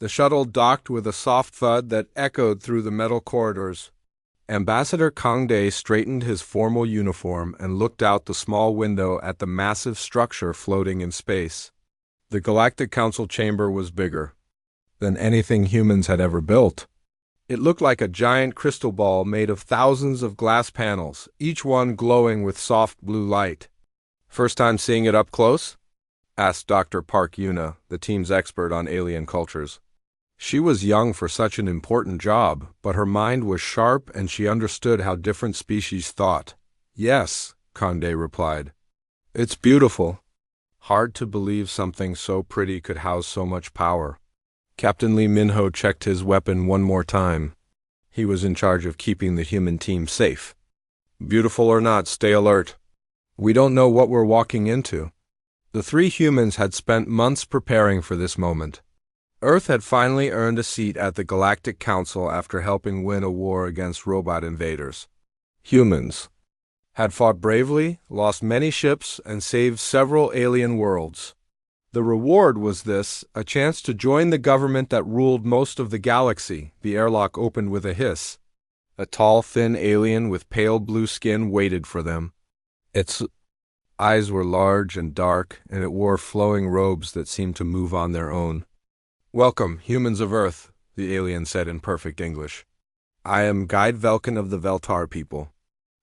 The shuttle docked with a soft thud that echoed through the metal corridors. Ambassador Kangde straightened his formal uniform and looked out the small window at the massive structure floating in space. The Galactic Council chamber was bigger than anything humans had ever built. It looked like a giant crystal ball made of thousands of glass panels, each one glowing with soft blue light. "First time seeing it up close?" asked Dr. Park Yuna, the team's expert on alien cultures. She was young for such an important job, but her mind was sharp and she understood how different species thought. "Yes," Kangde replied. "It's beautiful. Hard to believe something so pretty could house so much power." Captain Lee Minho checked his weapon one more time. He was in charge of keeping the human team safe. "Beautiful or not, stay alert. We don't know what we're walking into." The three humans had spent months preparing for this moment. Earth had finally earned a seat at the Galactic Council after helping win a war against robot invaders. Humans had fought bravely, lost many ships, and saved several alien worlds. The reward was this, a chance to join the government that ruled most of the galaxy. The airlock opened with a hiss. A tall, thin alien with pale blue skin waited for them. Its eyes were large and dark, and it wore flowing robes that seemed to move on their own. "Welcome, humans of Earth," the alien said in perfect English. "I am Guide Velkin of the Veltar people.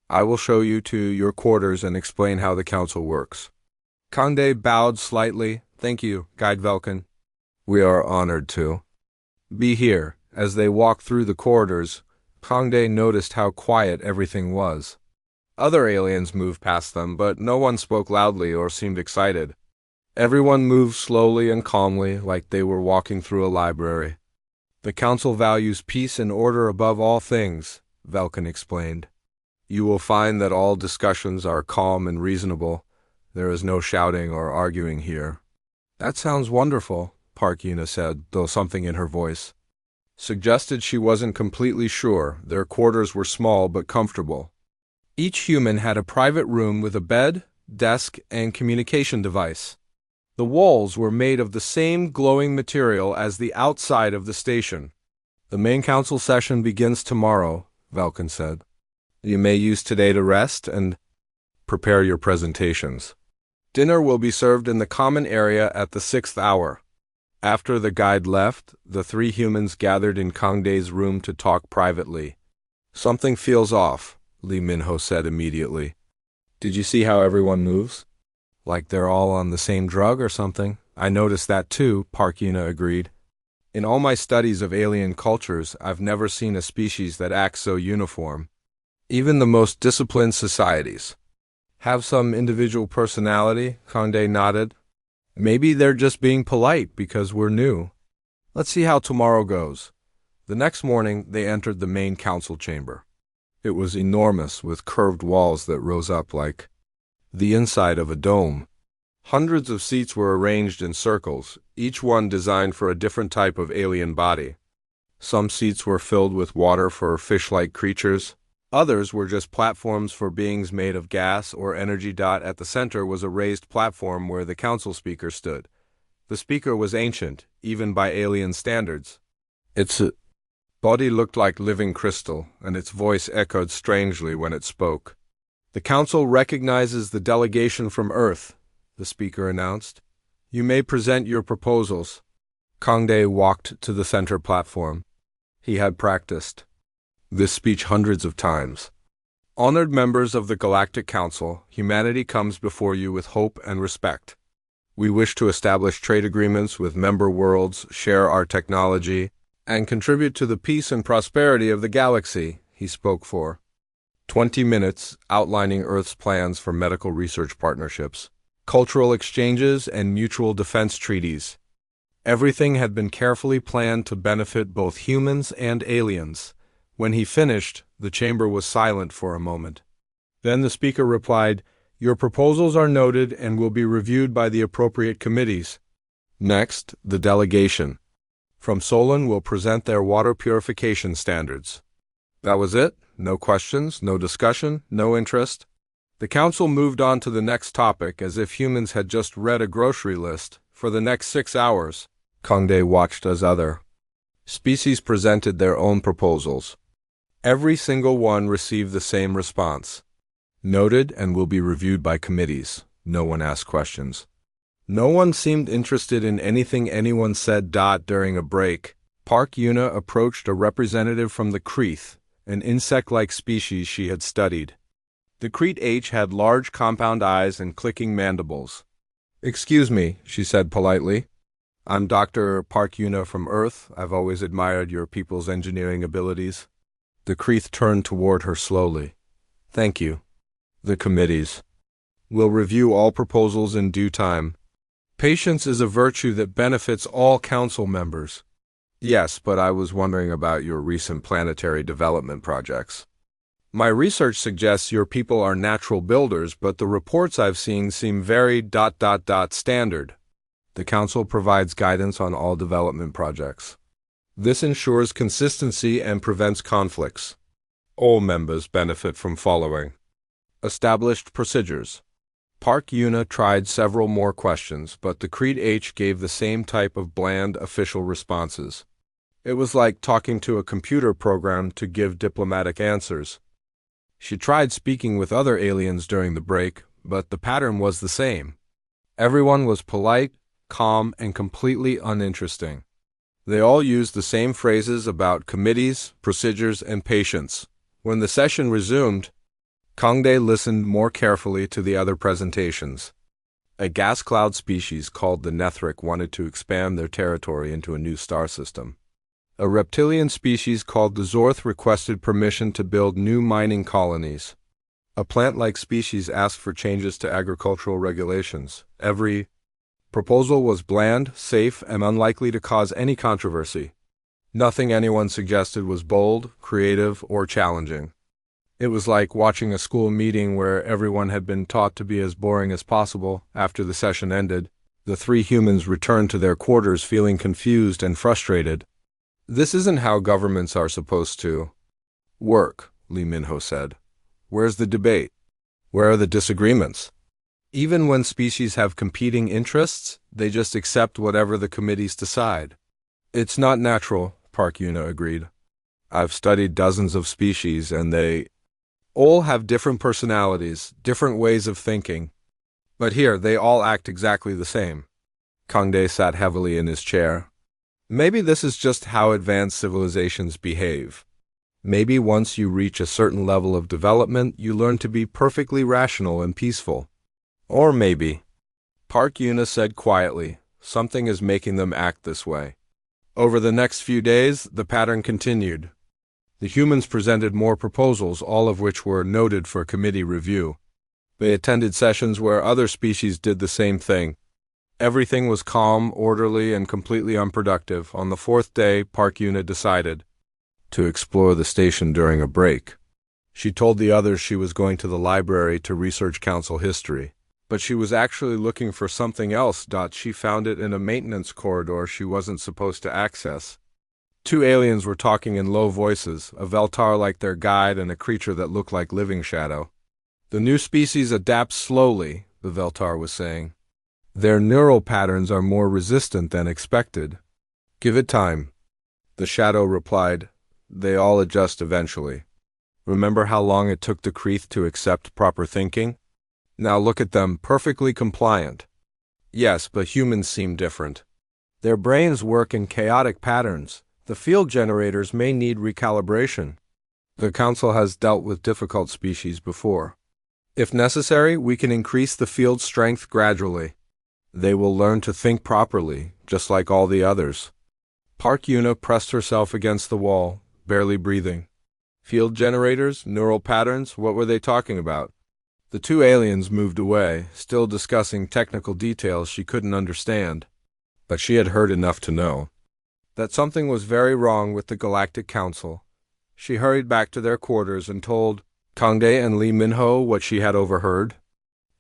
I will show you to your quarters and explain how the council works." Kangde bowed slightly. "Thank you, Guide Velkin. We are honored to be here." As they walked through the corridors, Kangde noticed how quiet everything was. Other aliens moved past them, but no one spoke loudly or seemed excited. Everyone moved slowly and calmly, like they were walking through a library. "The council values peace and order above all things," Velkin explained. "You will find that all discussions are calm and reasonable. There is no shouting or arguing here." "That sounds wonderful," Park Yuna said, though something in her voice suggested she wasn't completely sure. Their quarters were small but comfortable. Each human had a private room with a bed, desk, and communication device. The walls were made of the same glowing material as the outside of the station. "The main council session begins tomorrow," Velkin said. "You may use today to rest and prepare your presentations. Dinner will be served in the common area at the 6th hour. After the guide left, the three humans gathered in Kangde's room to talk privately. "Something feels off," Lee Minho said immediately. "Did you see how everyone moves? Like they're all on the same drug or something?" "I noticed that too," Park Yuna agreed. "In all my studies of alien cultures, I've never seen a species that acts so uniform. Even the most disciplined societies have some individual personality." Kangde nodded. "Maybe they're just being polite because we're new. Let's see how tomorrow goes." The next morning, they entered the main council chamber. It was enormous, with curved walls that rose up like the inside of a dome. Hundreds of seats were arranged in circles, each one designed for a different type of alien body. Some seats were filled with water for fish-like creatures. Others were just platforms for beings made of gas or energy. At the center was a raised platform where the council speaker stood. The speaker was ancient, even by alien standards. Its body looked like living crystal, and its voice echoed strangely when it spoke. "The council recognizes the delegation from Earth," the speaker announced. "You may present your proposals." Kangde walked to the center platform. He had practiced this speech hundreds of times. "Honored members of the Galactic Council, humanity comes before you with hope and respect. We wish to establish trade agreements with member worlds, share our technology, and contribute to the peace and prosperity of the galaxy," he spoke for 20 minutes, outlining Earth's plans for medical research partnerships, cultural exchanges, and mutual defense treaties. Everything had been carefully planned to benefit both humans and aliens. When he finished, the chamber was silent for a moment. Then the speaker replied, "Your proposals are noted and will be reviewed by the appropriate committees. Next, the delegation from Solon will present their water purification standards." That was it? No questions, no discussion, no interest? The council moved on to the next topic as if humans had just read a grocery list. For the next 6 hours, Kangde watched as other Species presented their own proposals. Every single one received the same response. Noted and will be reviewed by committees. No one asked questions. No one seemed interested in anything anyone said. During a break, Park Yuna approached a representative from the Kreeth, an insect-like species she had studied. The Kreeth H had large compound eyes and clicking mandibles. "Excuse me," she said politely. "I'm Dr. Park Yuna from Earth. I've always admired your people's engineering abilities." The Kreeth turned toward her slowly. "Thank you." The committees will review all proposals in due time. Patience is a virtue that benefits all council members. Yes, but I was wondering about your recent planetary development projects. My research suggests your people are natural builders, but the reports I've seen seem very ... standard. The council provides guidance on all development projects. This ensures consistency and prevents conflicts. All members benefit from following established procedures. Park Yuna tried several more questions, but the Kreeth H gave the same type of bland official responses. It was like talking to a computer program to give diplomatic answers. She tried speaking with other aliens during the break, but the pattern was the same. Everyone was polite, calm, and completely uninteresting. They all used the same phrases about committees, procedures, and patience. When the session resumed, Kangde listened more carefully to the other presentations. A gas cloud species called the Nethric wanted to expand their territory into a new star system. A reptilian species called the Zorth requested permission to build new mining colonies. A plant-like species asked for changes to agricultural regulations. Every proposal was bland, safe, and unlikely to cause any controversy. Nothing anyone suggested was bold, creative, or challenging. It was like watching a school meeting where everyone had been taught to be as boring as possible. After the session ended, the three humans returned to their quarters feeling confused and frustrated. "This isn't how governments are supposed to work," Lee Minho said. "Where's the debate? Where are the disagreements? Even when species have competing interests, they just accept whatever the committees decide." "It's not natural," Park Yuna agreed. "I've studied dozens of species, and they all have different personalities, different ways of thinking. But here, they all act exactly the same." Kangde sat heavily in his chair. "Maybe this is just how advanced civilizations behave. Maybe once you reach a certain level of development, you learn to be perfectly rational and peaceful. Or maybe," Park Yuna said quietly, "something is making them act this way." Over the next few days, the pattern continued. The humans presented more proposals, all of which were noted for committee review. They attended sessions where other species did the same thing. Everything was calm, orderly, and completely unproductive. On the fourth day, Park Yuna decided to explore the station during a break. She told the others she was going to the library to research council history. But she was actually looking for something else. She found it in a maintenance corridor she wasn't supposed to access. Two aliens were talking in low voices, a Veltar like their guide and a creature that looked like Living Shadow. "The new species adapts slowly," the Veltar was saying. "Their neural patterns are more resistant than expected. Give it time." The Shadow replied, "They all adjust eventually. Remember how long it took the Kreeth to accept proper thinking? Now look at them, perfectly compliant." "Yes, but humans seem different. Their brains work in chaotic patterns. The field generators may need recalibration. The Council has dealt with difficult species before. If necessary, we can increase the field strength gradually. They will learn to think properly, just like all the others." Park Yuna pressed herself against the wall, barely breathing. Field generators, neural patterns, what were they talking about? The two aliens moved away, still discussing technical details she couldn't understand. But she had heard enough to know that something was very wrong with the Galactic Council. She hurried back to their quarters and told Kangde and Lee Minho what she had overheard.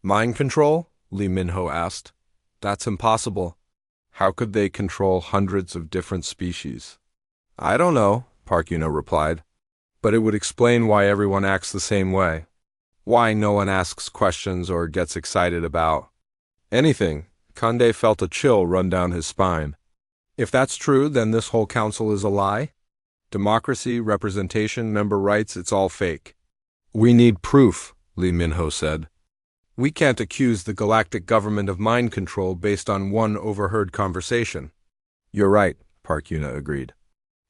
"Mind control?" Lee Minho asked. "That's impossible. How could they control hundreds of different species?" "I don't know," Park Yuna replied. "But it would explain why everyone acts the same way. Why no one asks questions or gets excited about anything." Kangde felt a chill run down his spine. If that's true, then this whole council is a lie? Democracy, representation, member rights, it's all fake. We need proof, Lee Minho said. We can't accuse the galactic government of mind control based on one overheard conversation. You're right, Park Yuna agreed.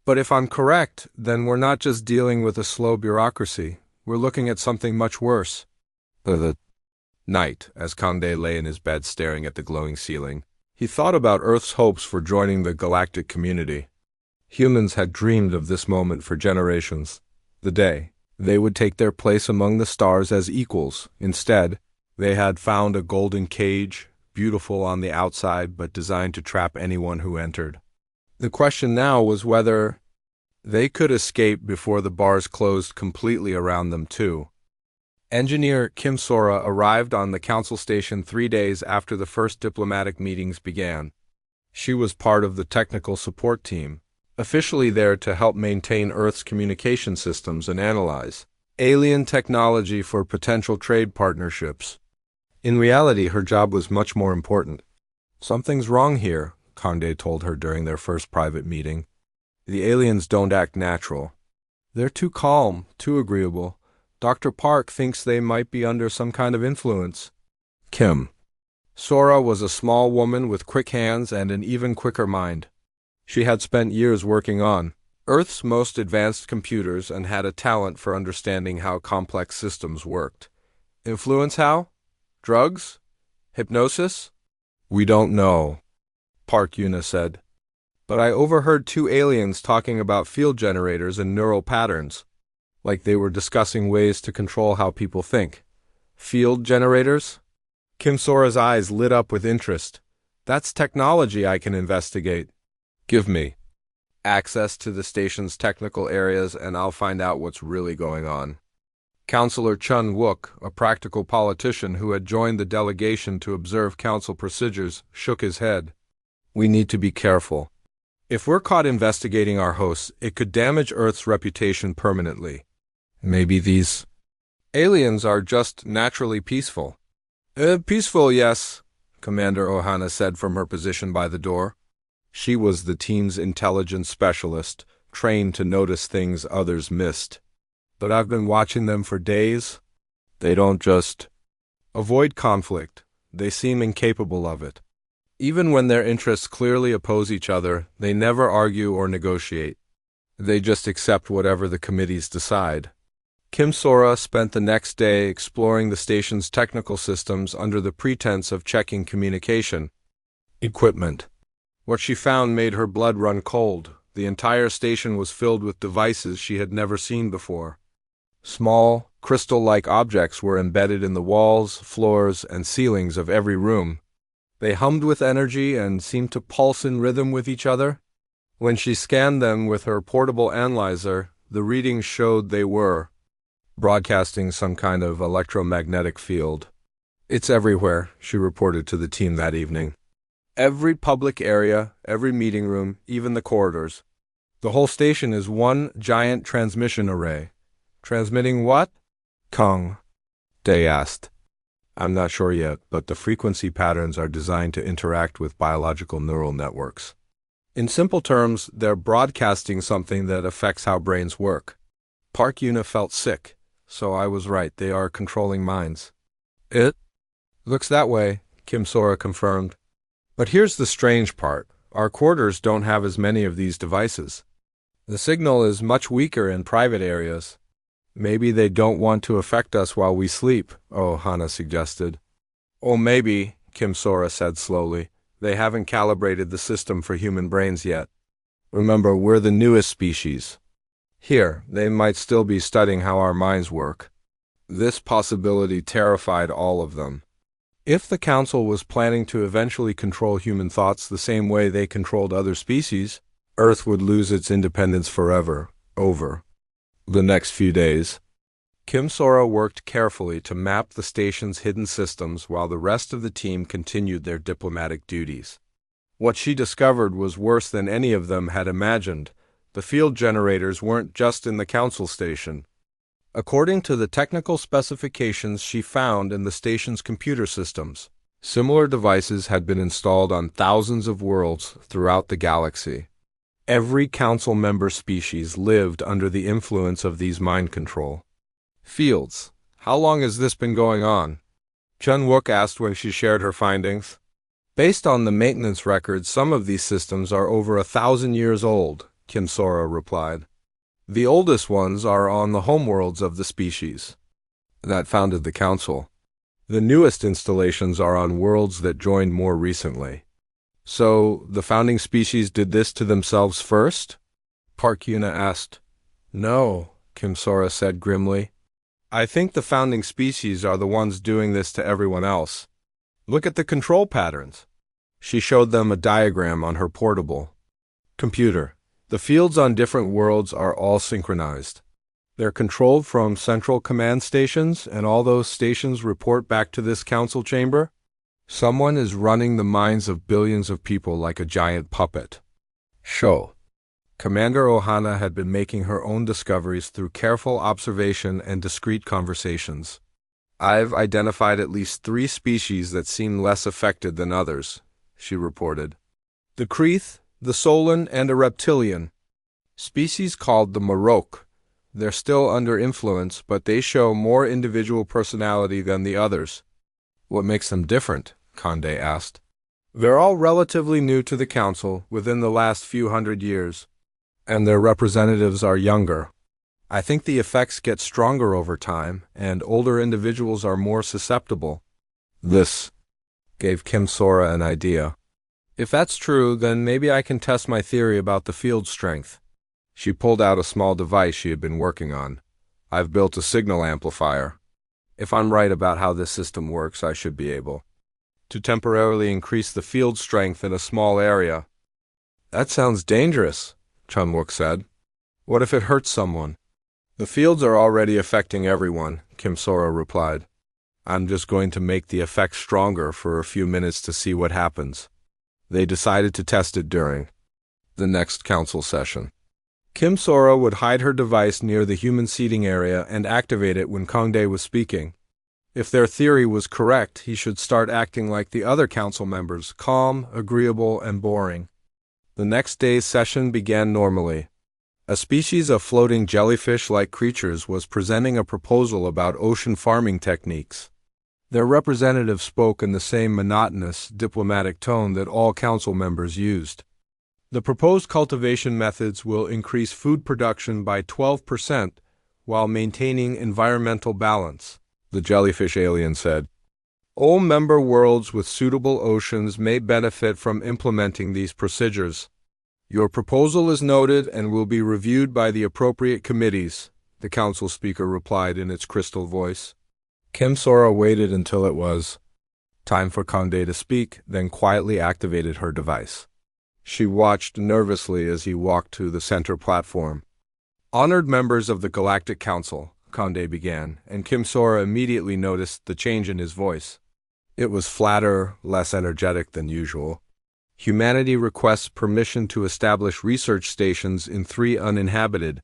But if I'm correct, then we're not just dealing with a slow bureaucracy. We're looking at something much worse. The night, as Kangde lay in his bed staring at the glowing ceiling, he thought about Earth's hopes for joining the galactic community. Humans had dreamed of this moment for generations. The day they would take their place among the stars as equals. Instead, they had found a golden cage, beautiful on the outside but designed to trap anyone who entered. The question now was whether they could escape before the bars closed completely around them too. Engineer Kim Sora arrived on the council station 3 days after the first diplomatic meetings began. She was part of the technical support team, officially there to help maintain Earth's communication systems and analyze alien technology for potential trade partnerships. In reality, her job was much more important. Something's wrong here, Kangde told her during their first private meeting. The aliens don't act natural. They're too calm, too agreeable. Dr. Park thinks they might be under some kind of influence. Kim. Sora was a small woman with quick hands and an even quicker mind. She had spent years working on Earth's most advanced computers and had a talent for understanding how complex systems worked. Influence how? Drugs? Hypnosis? We don't know, Park Yuna said. But I overheard 2 aliens talking about field generators and neural patterns, like they were discussing ways to control how people think. Field generators? Kim Sora's eyes lit up with interest. That's technology I can investigate. Give me access to the station's technical areas and I'll find out what's really going on. Councillor Chun Wook, a practical politician who had joined the delegation to observe council procedures, shook his head. We need to be careful. If we're caught investigating our hosts, it could damage Earth's reputation permanently. Maybe these aliens are just naturally peaceful. Peaceful, yes, Commander Ohana said from her position by the door. She was the team's intelligence specialist, trained to notice things others missed. But I've been watching them for days. They don't just avoid conflict. They seem incapable of it. Even when their interests clearly oppose each other, they never argue or negotiate. They just accept whatever the committees decide. Kim Sora spent the next day exploring the station's technical systems under the pretense of checking communication equipment. What she found made her blood run cold. The entire station was filled with devices she had never seen before. Small, crystal-like objects were embedded in the walls, floors, and ceilings of every room. They hummed with energy and seemed to pulse in rhythm with each other. When she scanned them with her portable analyzer, the readings showed they were broadcasting some kind of electromagnetic field. It's everywhere, she reported to the team that evening. Every public area, every meeting room, even the corridors. The whole station is one giant transmission array. Transmitting what? Kang Day asked. I'm not sure yet, but the frequency patterns are designed to interact with biological neural networks. In simple terms, they're broadcasting something that affects how brains work. Park Yuna felt sick, so I was right, they are controlling minds. It looks that way, Kim Sora confirmed. But here's the strange part. Our quarters don't have as many of these devices. The signal is much weaker in private areas. Maybe they don't want to affect us while we sleep, Ohana suggested. Oh, maybe, Kim Sora said slowly. They haven't calibrated the system for human brains yet. Remember, we're the newest species. Here, they might still be studying how our minds work. This possibility terrified all of them. If the Council was planning to eventually control human thoughts the same way they controlled other species, Earth would lose its independence forever, over the next few days. Kim Sora worked carefully to map the station's hidden systems while the rest of the team continued their diplomatic duties. What she discovered was worse than any of them had imagined. The field generators weren't just in the Council station. According to the technical specifications she found in the station's computer systems, Similar devices had been installed on thousands of worlds throughout the galaxy. Every council member species lived under the influence of these mind control fields. How long has this been going on? Chun-Wook asked when she shared her findings. Based on the maintenance records, some of these systems are over 1,000 years old, Kim Sora replied. The oldest ones are on the homeworlds of the species that founded the council. The newest installations are on worlds that joined more recently. So, the founding species did this to themselves first? Park Yuna asked. No, Kim Sora said grimly. I think the founding species are the ones doing this to everyone else. Look at the control patterns. She showed them a diagram on her portable computer. The fields on different worlds are all synchronized. They're controlled from central command stations, and all those stations report back to this council chamber. Someone is running the minds of billions of people like a giant puppet show. Commander Ohana had been making her own discoveries through careful observation and discreet conversations. I've identified at least 3 species that seem less affected than others, she reported. The Kreeth, the Solan, and a reptilian. Species called the Marok. They're still under influence, but they show more individual personality than the others. What makes them different? Conde asked. They're all relatively new to the council within the last few hundred years, and their representatives are younger. I think the effects get stronger over time, and older individuals are more susceptible. This gave Kim Sora an idea. If that's true, then maybe I can test my theory about the field strength. She pulled out a small device she had been working on. I've built a signal amplifier. If I'm right about how this system works, I should be able to temporarily increase the field strength in a small area. That sounds dangerous, Chun-Wook said. What if it hurts someone? The fields are already affecting everyone, Kim Sora replied. I'm just going to make the effect stronger for a few minutes to see what happens. They decided to test it during the next council session. Kim Sora would hide her device near the human seating area and activate it when Kangde was speaking. If their theory was correct, he should start acting like the other council members, calm, agreeable, and boring. The next day's session began normally. A species of floating jellyfish-like creatures was presenting a proposal about ocean farming techniques. Their representative spoke in the same monotonous, diplomatic tone that all council members used. The proposed cultivation methods will increase food production by 12% while maintaining environmental balance, the jellyfish alien said. All member worlds with suitable oceans may benefit from implementing these procedures. Your proposal is noted and will be reviewed by the appropriate committees, the council speaker replied in its crystal voice. Kim Sora waited until it was time for Kangde to speak, then quietly activated her device. She watched nervously as he walked to the center platform. Honored members of the Galactic Council, Kangde began, and Kim Sora immediately noticed the change in his voice. It was flatter, less energetic than usual. Humanity requests permission to establish research stations in 3 uninhabited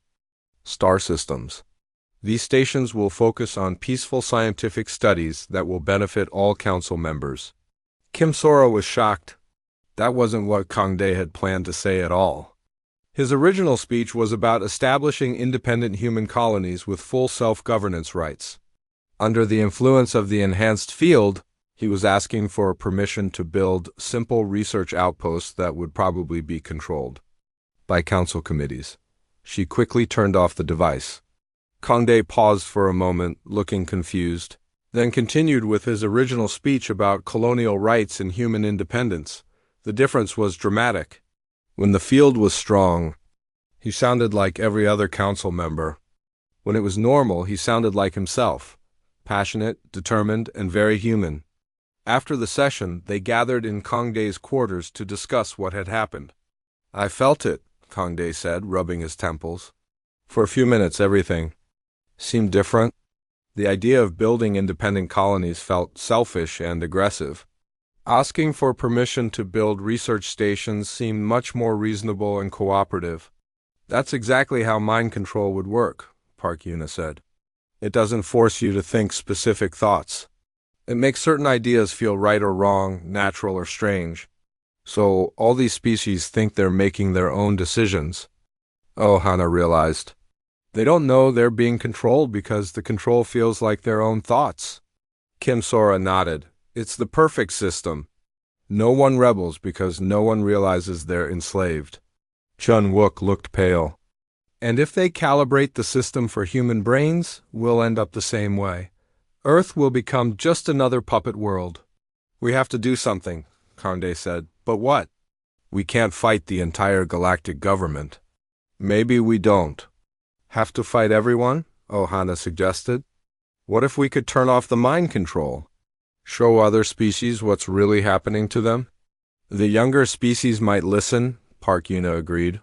star systems. These stations will focus on peaceful scientific studies that will benefit all council members. Kim Sora was shocked. That wasn't what Kangde had planned to say at all. His original speech was about establishing independent human colonies with full self-governance rights. Under the influence of the enhanced field, he was asking for permission to build simple research outposts that would probably be controlled by council committees. She quickly turned off the device. Kangde paused for a moment, looking confused, then continued with his original speech about colonial rights and human independence. The difference was dramatic. When the field was strong, he sounded like every other council member. When it was normal, he sounded like himself, passionate, determined, and very human. After the session, they gathered in Kangde's quarters to discuss what had happened. I felt it, Kangde said, rubbing his temples. For a few minutes, everything seemed different. The idea of building independent colonies felt selfish and aggressive. Asking for permission to build research stations seemed much more reasonable and cooperative. That's exactly how mind control would work, Park Yuna said. It doesn't force you to think specific thoughts. It makes certain ideas feel right or wrong, natural or strange. So all these species think they're making their own decisions. Oh, Hana realized. They don't know they're being controlled because the control feels like their own thoughts. Kim Sora nodded. It's the perfect system. No one rebels because no one realizes they're enslaved. Chun Wook looked pale. And if they calibrate the system for human brains, we'll end up the same way. Earth will become just another puppet world. We have to do something, Conde said. But what? We can't fight the entire galactic government. Maybe we don't. Have to fight everyone? Ohana suggested. What if we could turn off the mind control? Show other species what's really happening to them? The younger species might listen, Park Yuna agreed.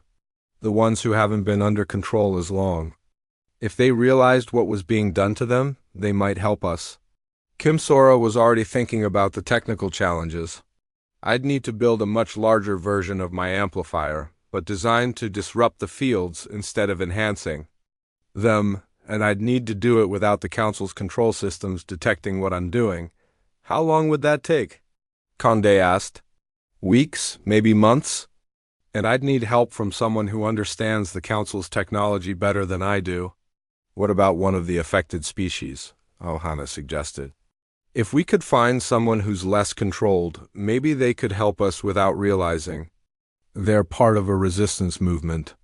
The ones who haven't been under control as long. If they realized what was being done to them, they might help us. Kim Sora was already thinking about the technical challenges. I'd need to build a much larger version of my amplifier, but designed to disrupt the fields instead of enhancing them, and I'd need to do it without the Council's control systems detecting what I'm doing. How long would that take? Conde asked. Weeks, maybe months? And I'd need help from someone who understands the Council's technology better than I do. What about one of the affected species? Ohana suggested. If we could find someone who's less controlled, maybe they could help us without realizing. They're part of a resistance movement.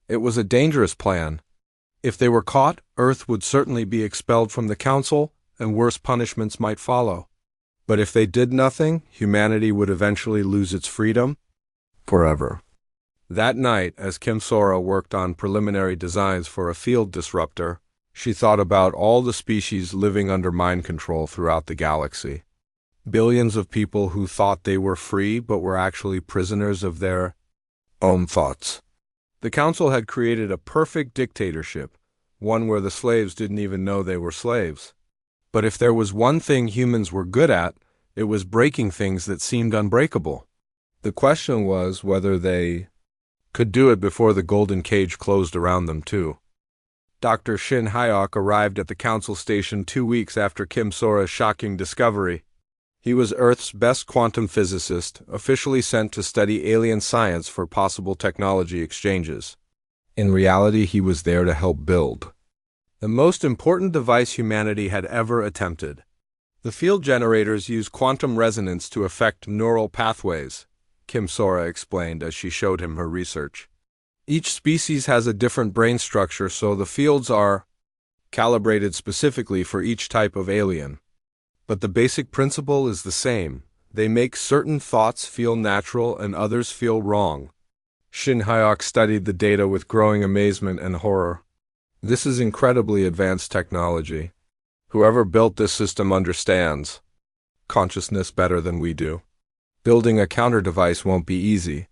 It was a dangerous plan. If they were caught, Earth would certainly be expelled from the Council, and worse punishments might follow. But if they did nothing, humanity would eventually lose its freedom forever. That night, as Kim Sora worked on preliminary designs for a field disruptor, she thought about all the species living under mind control throughout the galaxy. Billions of people who thought they were free but were actually prisoners of their own thoughts. The Council had created a perfect dictatorship, one where the slaves didn't even know they were slaves. But if there was one thing humans were good at, it was breaking things that seemed unbreakable. The question was whether they could do it before the golden cage closed around them, too. Dr. Shin Hyok arrived at the Council station 2 weeks after Kim Sora's shocking discovery. He was Earth's best quantum physicist, officially sent to study alien science for possible technology exchanges. In reality, he was there to help build the most important device humanity had ever attempted. The field generators use quantum resonance to affect neural pathways, Kim Sora explained as she showed him her research. Each species has a different brain structure, so the fields are calibrated specifically for each type of alien. But the basic principle is the same. They make certain thoughts feel natural and others feel wrong. Shin Hyok studied the data with growing amazement and horror. This is incredibly advanced technology. Whoever built this system understands consciousness better than we do. Building a counter-device won't be easy.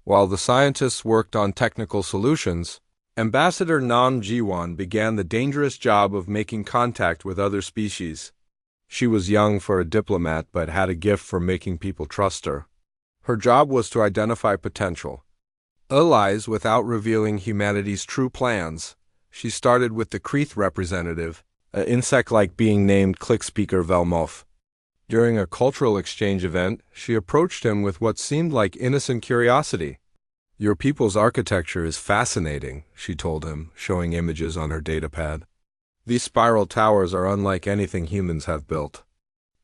While the scientists worked on technical solutions, Ambassador Nam Jiwon began the dangerous job of making contact with other species. She was young for a diplomat but had a gift for making people trust her. Her job was to identify potential allies without revealing humanity's true plans. She started with the Kreeth representative, an insect-like being named Clickspeaker Velmoth. During a cultural exchange event, she approached him with what seemed like innocent curiosity. Your people's architecture is fascinating, she told him, showing images on her datapad. These spiral towers are unlike anything humans have built.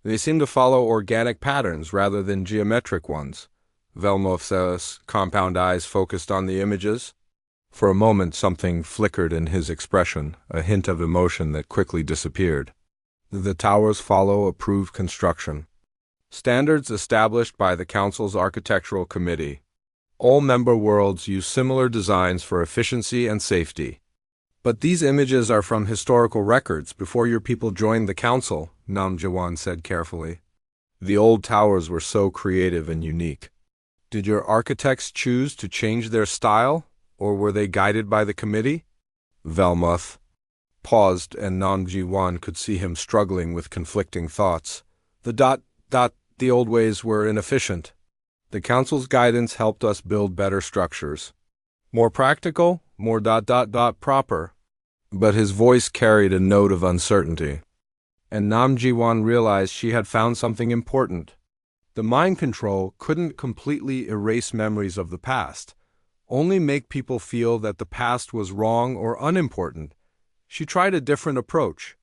They seem to follow organic patterns rather than geometric ones. Velmoth's compound eyes focused on the images. For a moment something flickered in his expression, a hint of emotion that quickly disappeared. The towers follow approved construction standards established by the Council's Architectural Committee. All member worlds use similar designs for efficiency and safety. But these images are from historical records before your people joined the Council, Nam Jawan said carefully. The old towers were so creative and unique. Did your architects choose to change their style, or were they guided by the committee? Velmoth paused, and Nam Jiwan could see him struggling with conflicting thoughts. The old ways were inefficient. The Council's guidance helped us build better structures. More practical, more proper. But his voice carried a note of uncertainty. and Nam Ji-won realized she had found something important. The mind control couldn't completely erase memories of the past, only make people feel that the past was wrong or unimportant. She tried a different approach.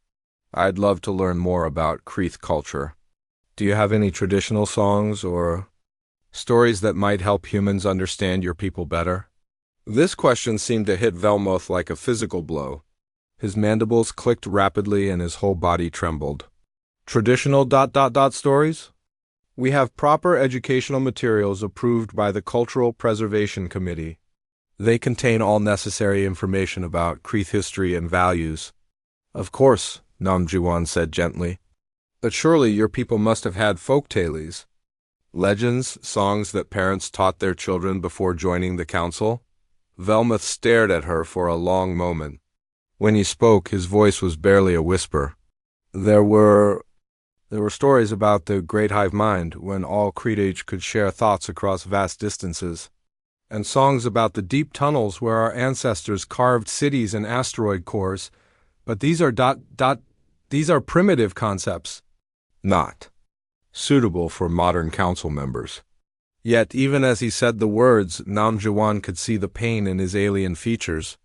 I'd love to learn more about Kreeth culture. Do you have any traditional songs or stories that might help humans understand your people better? This question seemed to hit Velmoth like a physical blow. His mandibles clicked rapidly and his whole body trembled. Traditional ... stories? We have proper educational materials approved by the Cultural Preservation Committee. They contain all necessary information about Kreeth history and values. Of course, Nam Ji-won said gently. But surely your people must have had folk tales. Legends, songs that parents taught their children before joining the council? Velmoth stared at her for a long moment. When he spoke, his voice was barely a whisper. There were stories about the great hive mind, when all Kreetage could share thoughts across vast distances, and songs about the deep tunnels where our ancestors carved cities and asteroid cores. But these are primitive concepts, not suitable for modern council members. Yet, even as he said the words, Nam Ji-won could see the pain in his alien features.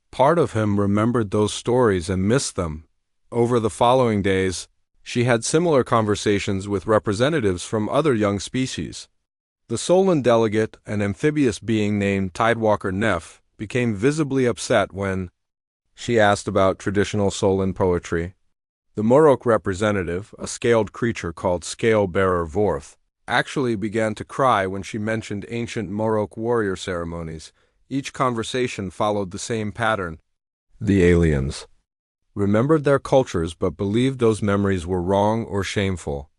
Part of him remembered those stories and missed them. Over the following days, she had similar conversations with representatives from other young species. The Solon delegate, an amphibious being named Tidewalker Neff, became visibly upset when she asked about traditional Solon poetry. The Morok representative, a scaled creature called Scale-Bearer Vorth, actually began to cry when she mentioned ancient Morok warrior ceremonies. Each conversation followed the same pattern. The aliens remembered their cultures but believed those memories were wrong or shameful.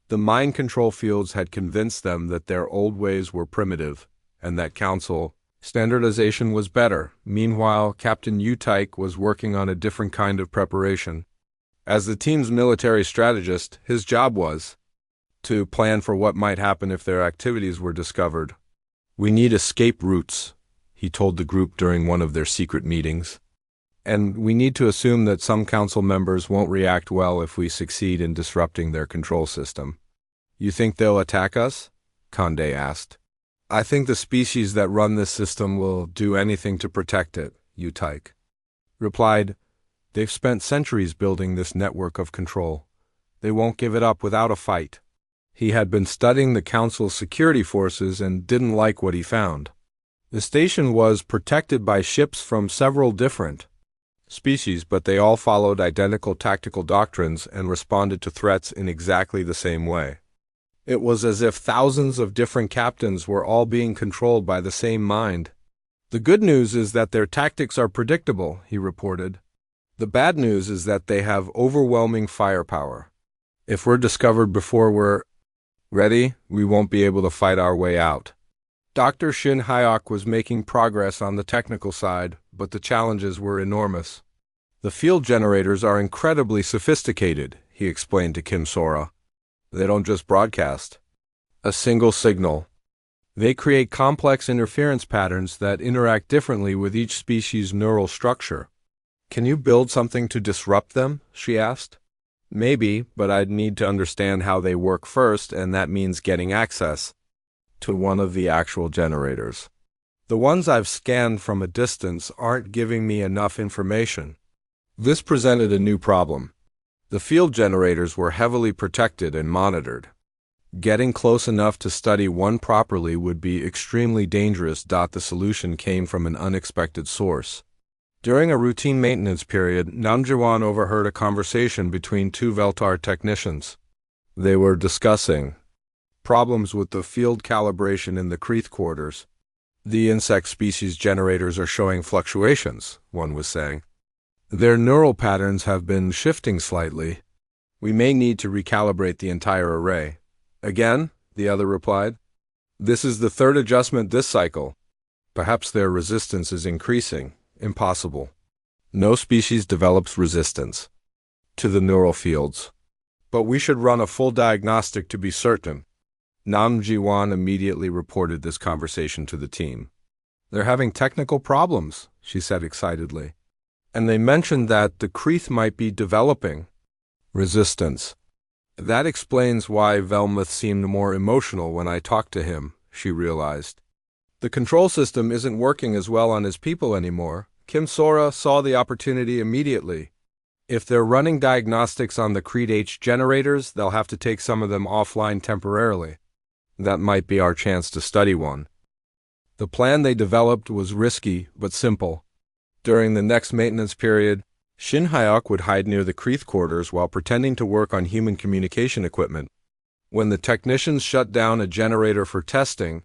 The mind control fields had convinced them that their old ways were primitive, and that council standardization was better. Meanwhile, Captain Utike was working on a different kind of preparation. As the team's military strategist, his job was to plan for what might happen if their activities were discovered. We need escape routes, he told the group during one of their secret meetings. And we need to assume that some council members won't react well if we succeed in disrupting their control system. You think they'll attack us? Condé asked. I think the species that run this system will do anything to protect it, Utike replied. They've spent centuries building this network of control. They won't give it up without a fight. He had been studying the council's security forces and didn't like what he found. The station was protected by ships from several different species, but they all followed identical tactical doctrines and responded to threats in exactly the same way. It was as if thousands of different captains were all being controlled by the same mind. The good news is that their tactics are predictable, he reported. The bad news is that they have overwhelming firepower. If we're discovered before we're ready, we won't be able to fight our way out. Dr. Shin Hyok was making progress on the technical side, but the challenges were enormous. The field generators are incredibly sophisticated, he explained to Kim Sora. They don't just broadcast a single signal. They create complex interference patterns that interact differently with each species' neural structure. Can you build something to disrupt them? She asked. Maybe, but I'd need to understand how they work first, and that means getting access to one of the actual generators. The ones I've scanned from a distance aren't giving me enough information. This presented a new problem. The field generators were heavily protected and monitored. Getting close enough to study one properly would be extremely dangerous. The solution came from an unexpected source. During a routine maintenance period, Nam Ji-won overheard a conversation between two Veltar technicians. They were discussing problems with the field calibration in the Kreeth quarters. The insect species generators are showing fluctuations, one was saying. Their neural patterns have been shifting slightly. We may need to recalibrate the entire array. Again, the other replied. This is the third adjustment this cycle. Perhaps their resistance is increasing. Impossible. No species develops resistance to the neural fields. But we should run a full diagnostic to be certain. Nam Ji-won immediately reported this conversation to the team. They're having technical problems, she said excitedly. And they mentioned that the Kreeth might be developing Resistance. That explains why Velmuth seemed more emotional when I talked to him, she realized. The control system isn't working as well on his people anymore. Kim Sora saw the opportunity immediately. If they're running diagnostics on the Creed H generators, they'll have to take some of them offline temporarily. That might be our chance to study one. The plan they developed was risky, but simple. During the next maintenance period, Shin Hyuk would hide near the Kreeth quarters while pretending to work on human communication equipment. When the technicians shut down a generator for testing,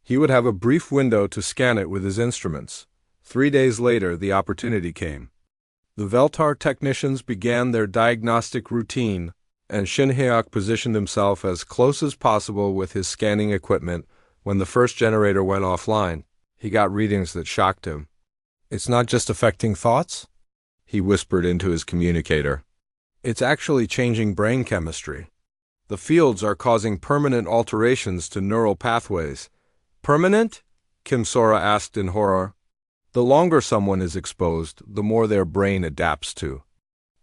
he would have a brief window to scan it with his instruments. 3 days later, the opportunity came. The Veltar technicians began their diagnostic routine, and Shin Hyuk positioned himself as close as possible with his scanning equipment. When the first generator went offline, he got readings that shocked him. "It's not just affecting thoughts?" he whispered into his communicator. "It's actually changing brain chemistry. The fields are causing permanent alterations to neural pathways." "Permanent?" Kim Sora asked in horror. "The longer someone is exposed, the more their brain adapts to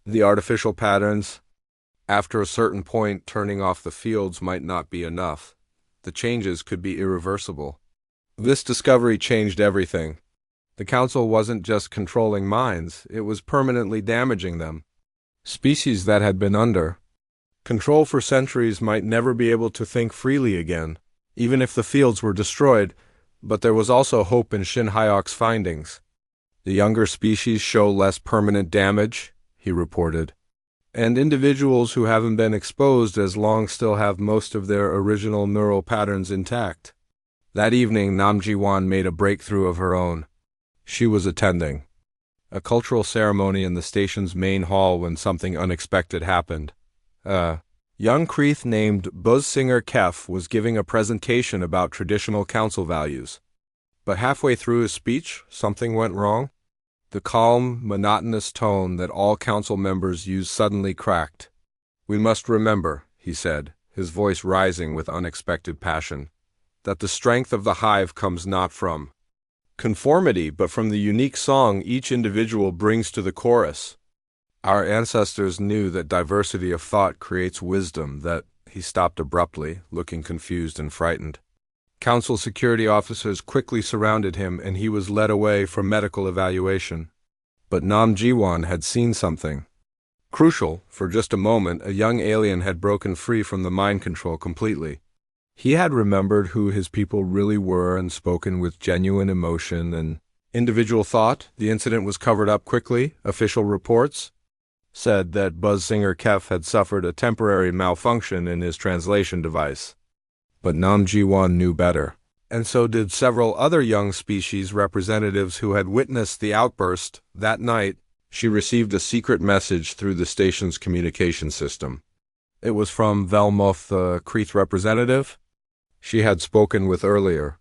the artificial patterns. After a certain point, turning off the fields might not be enough. The changes could be irreversible." This discovery changed everything. The Council wasn't just controlling minds, it was permanently damaging them. Species that had been under control for centuries might never be able to think freely again, even if the fields were destroyed. But there was also hope in Shin Hyuk's findings. "The younger species show less permanent damage," he reported. "And individuals who haven't been exposed as long still have most of their original neural patterns intact." That evening, Nam Ji-won made a breakthrough of her own. She was attending a cultural ceremony in the station's main hall when something unexpected happened. A young Kreeth named Buzzsinger Kef was giving a presentation about traditional council values. But halfway through his speech, something went wrong. The calm, monotonous tone that all council members use suddenly cracked. "We must remember," he said, his voice rising with unexpected passion, "that the strength of the hive comes not from conformity, but from the unique song each individual brings to the chorus. Our ancestors knew that diversity of thought creates wisdom." That he stopped abruptly, looking confused and frightened. Council security officers quickly surrounded him, and he was led away for medical evaluation. But Nam Ji-won had seen something crucial. For just a moment, a young alien had broken free from the mind control completely. He had remembered who his people really were and spoken with genuine emotion and individual thought. The incident was covered up quickly. Official reports said that Buzzsinger Kef had suffered a temporary malfunction in his translation device. But Nam Ji-won knew better, and so did several other young species representatives who had witnessed the outburst. That night, she received a secret message through the station's communication system. It was from Velmuth, the Kreeth representative she had spoken with earlier.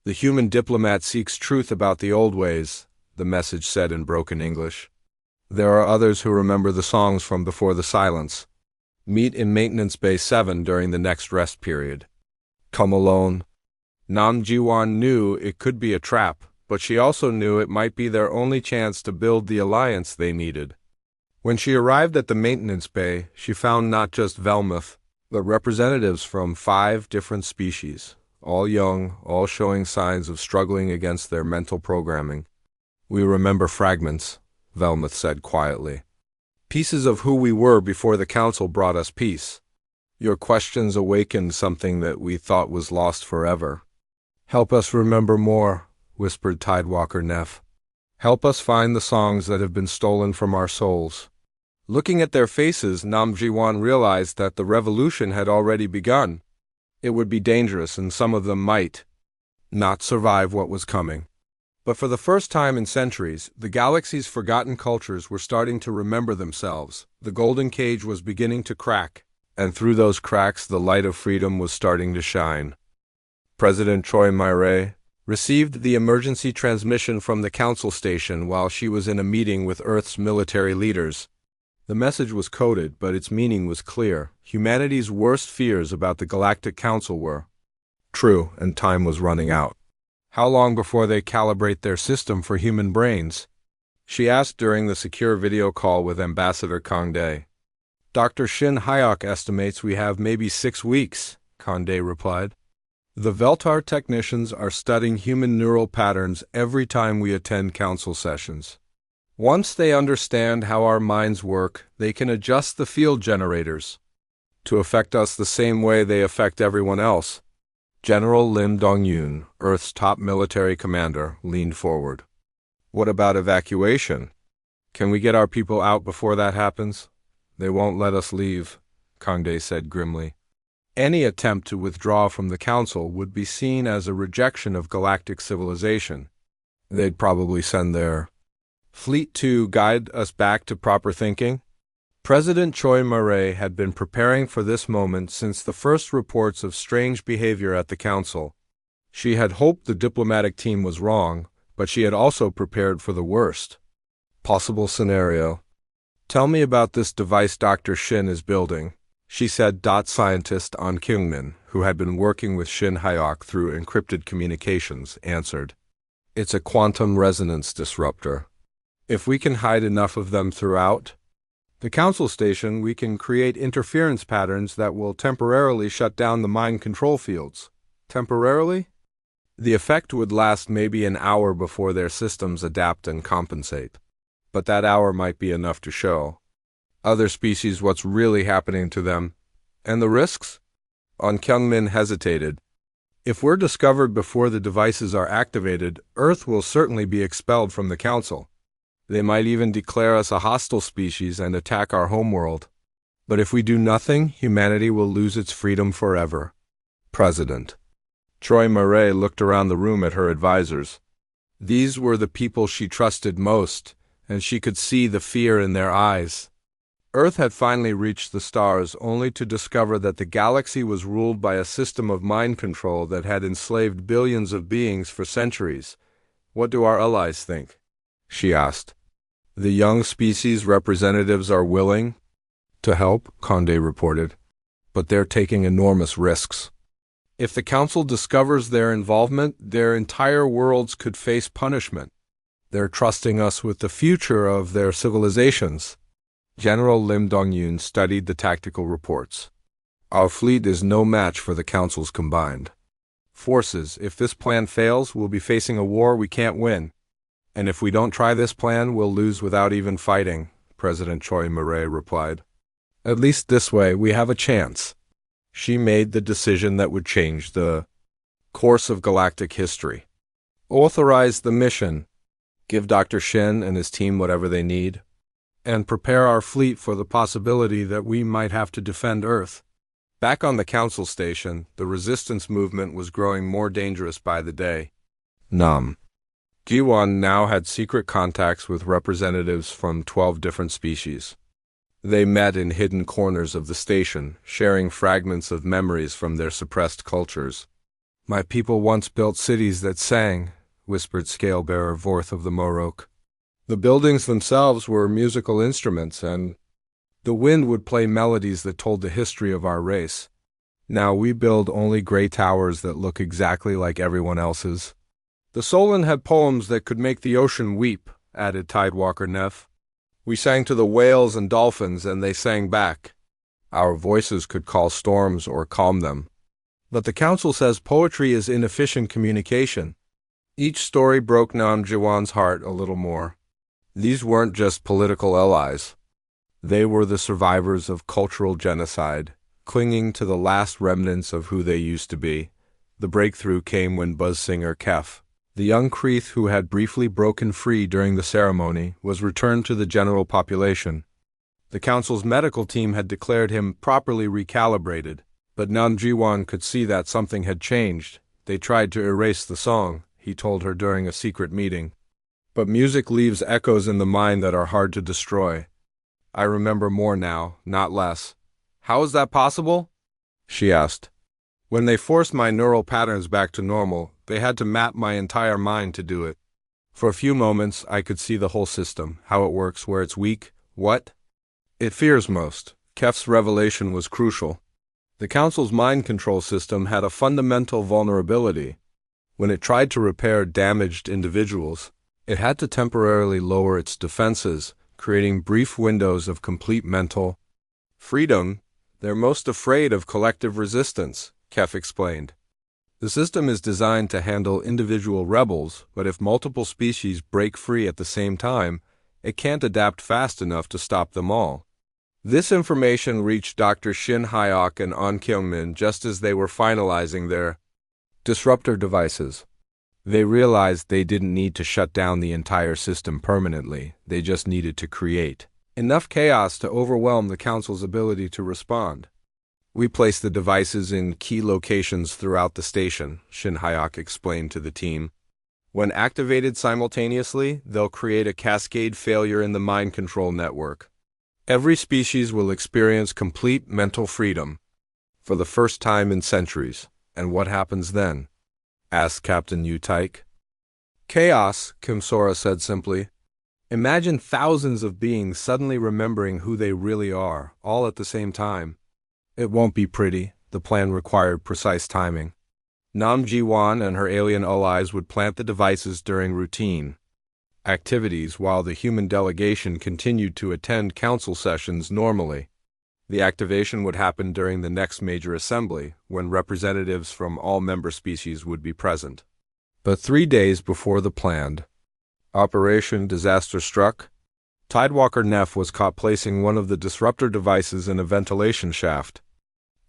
"The human diplomat seeks truth about the old ways," the message said in broken English. "There are others who remember the songs from before the silence. Meet in Maintenance Bay 7 during the next rest period. Come alone." Nam Ji-won knew it could be a trap, but she also knew it might be their only chance to build the alliance they needed. When she arrived at the maintenance bay, she found not just Velmuth, but representatives from 5 different species, all young, all showing signs of struggling against their mental programming. "We remember fragments," Velmuth said quietly. "Pieces of who we were before the council brought us peace. Your questions awakened something that we thought was lost forever." "Help us remember more," whispered Tidewalker Neff. "Help us find the songs that have been stolen from our souls." Looking at their faces, Nam Ji-won realized that the revolution had already begun. It would be dangerous, and some of them might not survive what was coming. But for the first time in centuries, the galaxy's forgotten cultures were starting to remember themselves. The golden cage was beginning to crack, and through those cracks the light of freedom was starting to shine. President Choi Mai-rae received the emergency transmission from the council station while she was in a meeting with Earth's military leaders. The message was coded, but its meaning was clear. Humanity's worst fears about the Galactic Council were true, and time was running out. How long before they calibrate their system for human brains? She asked during the secure video call with Ambassador Kang Dae. Dr. Shin Hyok estimates we have maybe 6 weeks, Condé replied. The Veltar technicians are studying human neural patterns every time we attend council sessions. Once they understand how our minds work, they can adjust the field generators to affect us the same way they affect everyone else. General Lim Dong-yoon, Earth's top military commander, leaned forward. What about evacuation? Can we get our people out before that happens? They won't let us leave, Condé said grimly. Any attempt to withdraw from the council would be seen as a rejection of galactic civilization. They'd probably send their fleet to guide us back to proper thinking. President Choi Murray had been preparing for this moment since the first reports of strange behavior at the council. She had hoped the diplomatic team was wrong, but she had also prepared for the worst possible scenario. Tell me about this device Dr. Shin is building, she said. Scientist An Kyungmin, who had been working with Shin Hyok through encrypted communications, answered. It's a quantum resonance disruptor. If we can hide enough of them throughout the council station, we can create interference patterns that will temporarily shut down the mind control fields. Temporarily? The effect would last maybe an hour before their systems adapt and compensate. But that hour might be enough to show other species what's really happening to them. And the risks? An Kyungmin hesitated. If we're discovered before the devices are activated, Earth will certainly be expelled from the council. They might even declare us a hostile species and attack our homeworld. But if we do nothing, humanity will lose its freedom forever. President Choi Murray looked around the room at her advisors. These were the people she trusted most, and she could see the fear in their eyes. Earth had finally reached the stars, only to discover that the galaxy was ruled by a system of mind control that had enslaved billions of beings for centuries. What do our allies think? She asked. The young species representatives are willing to help, Condé reported, but they're taking enormous risks. If the council discovers their involvement, their entire worlds could face punishment. They're trusting us with the future of their civilizations. General Lim Dong-yoon studied the tactical reports. Our fleet is no match for the council's combined forces. If this plan fails, we'll be facing a war we can't win. And if we don't try this plan, we'll lose without even fighting, President Choi Murray replied. At least this way, we have a chance. She made the decision that would change the course of galactic history. Authorize the mission, give Dr. Shin and his team whatever they need, and prepare our fleet for the possibility that we might have to defend Earth. Back on the council station, the resistance movement was growing more dangerous by the day. Ji-won now had secret contacts with representatives from 12 different species. They met in hidden corners of the station, sharing fragments of memories from their suppressed cultures. My people once built cities that sang, whispered scale-bearer Vorth of the Morok. The buildings themselves were musical instruments, and the wind would play melodies that told the history of our race. Now we build only gray towers that look exactly like everyone else's. The Solon had poems that could make the ocean weep, added Tidewalker Neff. We sang to the whales and dolphins, and they sang back. Our voices could call storms or calm them. But the council says poetry is inefficient communication. Each story broke Nam Ji-won's heart a little more. These weren't just political allies. They were the survivors of cultural genocide, clinging to the last remnants of who they used to be. The breakthrough came when buzz singer Kef, the young Kreeth who had briefly broken free during the ceremony, was returned to the general population. The council's medical team had declared him properly recalibrated, but Nam Ji-won could see that something had changed. They tried to erase the song, he told her during a secret meeting. But music leaves echoes in the mind that are hard to destroy. I remember more now, not less. How is that possible? She asked. When they forced my neural patterns back to normal, they had to map my entire mind to do it. For a few moments, I could see the whole system, how it works, where it's weak, what it fears most. Kef's revelation was crucial. The Council's mind control system had a fundamental vulnerability. When it tried to repair damaged individuals, it had to temporarily lower its defenses, creating brief windows of complete mental Freedom? They're most afraid of collective resistance, Kef explained. The system is designed to handle individual rebels, but if multiple species break free at the same time, it can't adapt fast enough to stop them all. This information reached Dr. Shin Hyok and An Kyungmin just as they were finalizing their disruptor devices. They realized they didn't need to shut down the entire system permanently, they just needed to create enough chaos to overwhelm the Council's ability to respond. We place the devices in key locations throughout the station, Shin Hyok explained to the team. When activated simultaneously, they'll create a cascade failure in the mind control network. Every species will experience complete mental freedom for the first time in centuries. And what happens then? Asked Captain Utaik. Chaos, Kim Sora said simply. Imagine thousands of beings suddenly remembering who they really are, all at the same time. It won't be pretty. The plan required precise timing. Nam Ji-wan and her alien allies would plant the devices during routine activities while the human delegation continued to attend council sessions normally. The activation would happen during the next major assembly, when representatives from all member species would be present. But 3 days before the planned Operation Disaster struck, Tidewalker Neff was caught placing one of the disruptor devices in a ventilation shaft.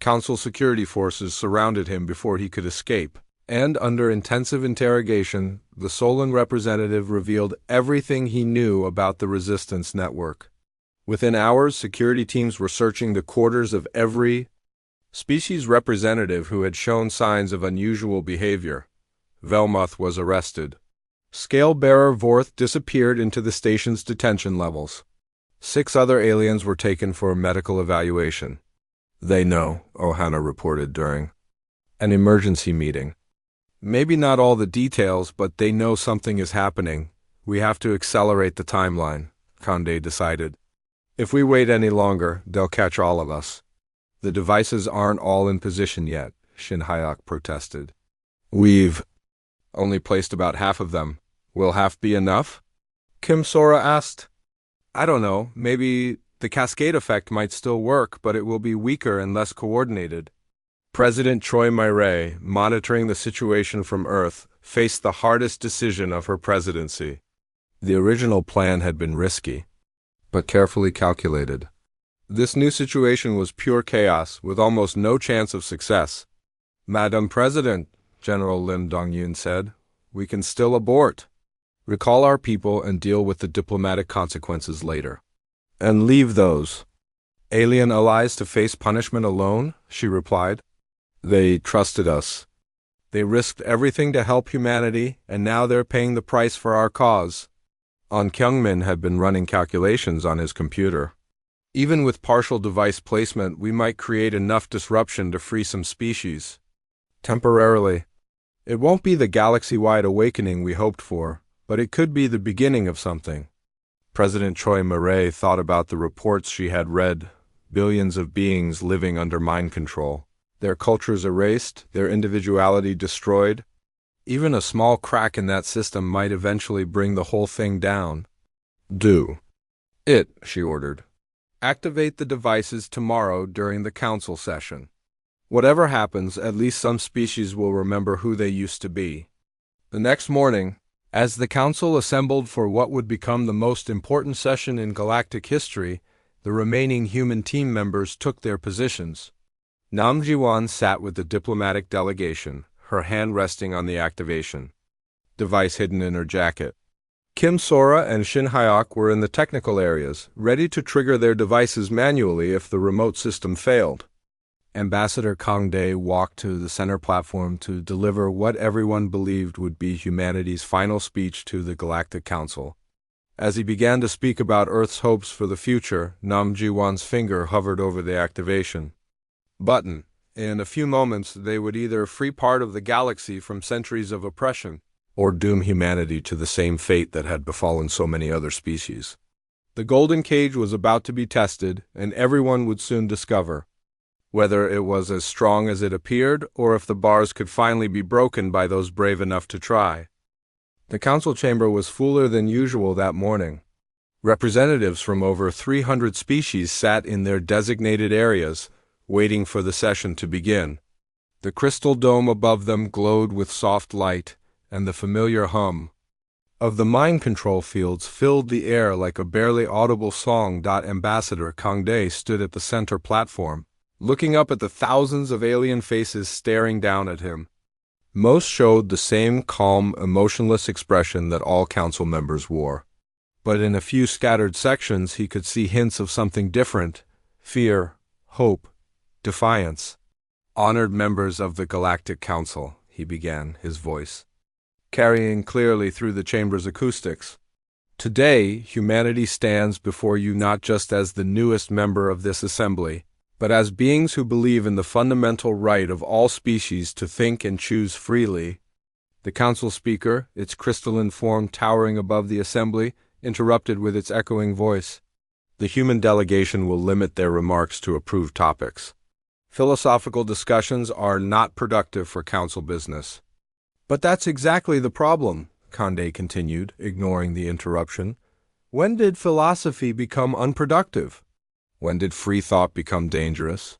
Council security forces surrounded him before he could escape, and under intensive interrogation, the Solon representative revealed everything he knew about the resistance network. Within hours, security teams were searching the quarters of every species representative who had shown signs of unusual behavior. Velmuth was arrested. Scale-bearer Vorth disappeared into the station's detention levels. 6 other aliens were taken for medical evaluation. They know, Ohana reported during an emergency meeting. Maybe not all the details, but they know something is happening. We have to accelerate the timeline, Conde decided. If we wait any longer, they'll catch all of us. The devices aren't all in position yet, Shin Hyok protested. We've only placed about half of them. Will half be enough? Kim Sora asked. I don't know, maybe the cascade effect might still work, but it will be weaker and less coordinated. President Choi Mai-rae, monitoring the situation from Earth, faced the hardest decision of her presidency. The original plan had been risky, but carefully calculated. This new situation was pure chaos, with almost no chance of success. Madam President, General Lim Dong-yoon said, we can still abort. Recall our people and deal with the diplomatic consequences later. And leave those alien allies to face punishment alone, she replied. They trusted us. They risked everything to help humanity, and now they're paying the price for our cause. An Kyungmin had been running calculations on his computer. Even with partial device placement, we might create enough disruption to free some species. Temporarily. It won't be the galaxy-wide awakening we hoped for, but it could be the beginning of something. President Choi Mai-rae thought about the reports she had read, billions of beings living under mind control. Their cultures erased, their individuality destroyed. Even a small crack in that system might eventually bring the whole thing down. Do it, she ordered. Activate the devices tomorrow during the council session. Whatever happens, at least some species will remember who they used to be. The next morning, as the council assembled for what would become the most important session in galactic history, the remaining human team members took their positions. Nam Ji-wan sat with the diplomatic delegation, her hand resting on the activation device hidden in her jacket. Kim Sora and Shin Hyok were in the technical areas, ready to trigger their devices manually if the remote system failed. Ambassador Kang Dae walked to the center platform to deliver what everyone believed would be humanity's final speech to the Galactic Council. As he began to speak about Earth's hopes for the future, Nam Ji-wan's finger hovered over the activation button. In a few moments, they would either free part of the galaxy from centuries of oppression, or doom humanity to the same fate that had befallen so many other species. The golden cage was about to be tested, and everyone would soon discover whether it was as strong as it appeared, or if the bars could finally be broken by those brave enough to try. The council chamber was fuller than usual that morning. Representatives from over 300 species sat in their designated areas, waiting for the session to begin. The crystal dome above them glowed with soft light, and the familiar hum of the mind control fields filled the air like a barely audible song. Ambassador Kangde stood at the center platform, looking up at the thousands of alien faces staring down at him. Most showed the same calm, emotionless expression that all council members wore. But in a few scattered sections he could see hints of something different: fear, hope, defiance. "Honored members of the Galactic Council," he began, his voice carrying clearly through the chamber's acoustics. "Today, humanity stands before you not just as the newest member of this assembly, but as beings who believe in the fundamental right of all species to think and choose freely." The council speaker, its crystalline form towering above the assembly, interrupted with its echoing voice. "The human delegation will limit their remarks to approved topics. Philosophical discussions are not productive for council business." "But that's exactly the problem," Kande continued, ignoring the interruption. "When did philosophy become unproductive? When did free thought become dangerous?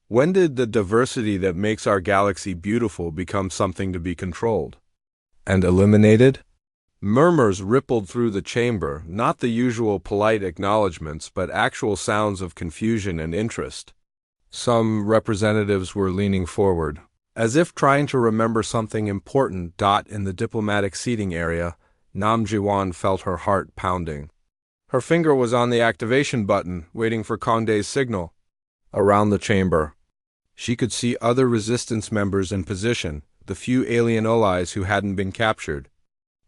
When did the diversity that makes our galaxy beautiful become something to be controlled and eliminated?" Murmurs rippled through the chamber, not the usual polite acknowledgments, but actual sounds of confusion and interest. Some representatives were leaning forward, as if trying to remember something important. In the diplomatic seating area, Nam Jiwan felt her heart pounding. Her finger was on the activation button, waiting for Conde's signal. Around the chamber, she could see other resistance members in position, the few alien allies who hadn't been captured,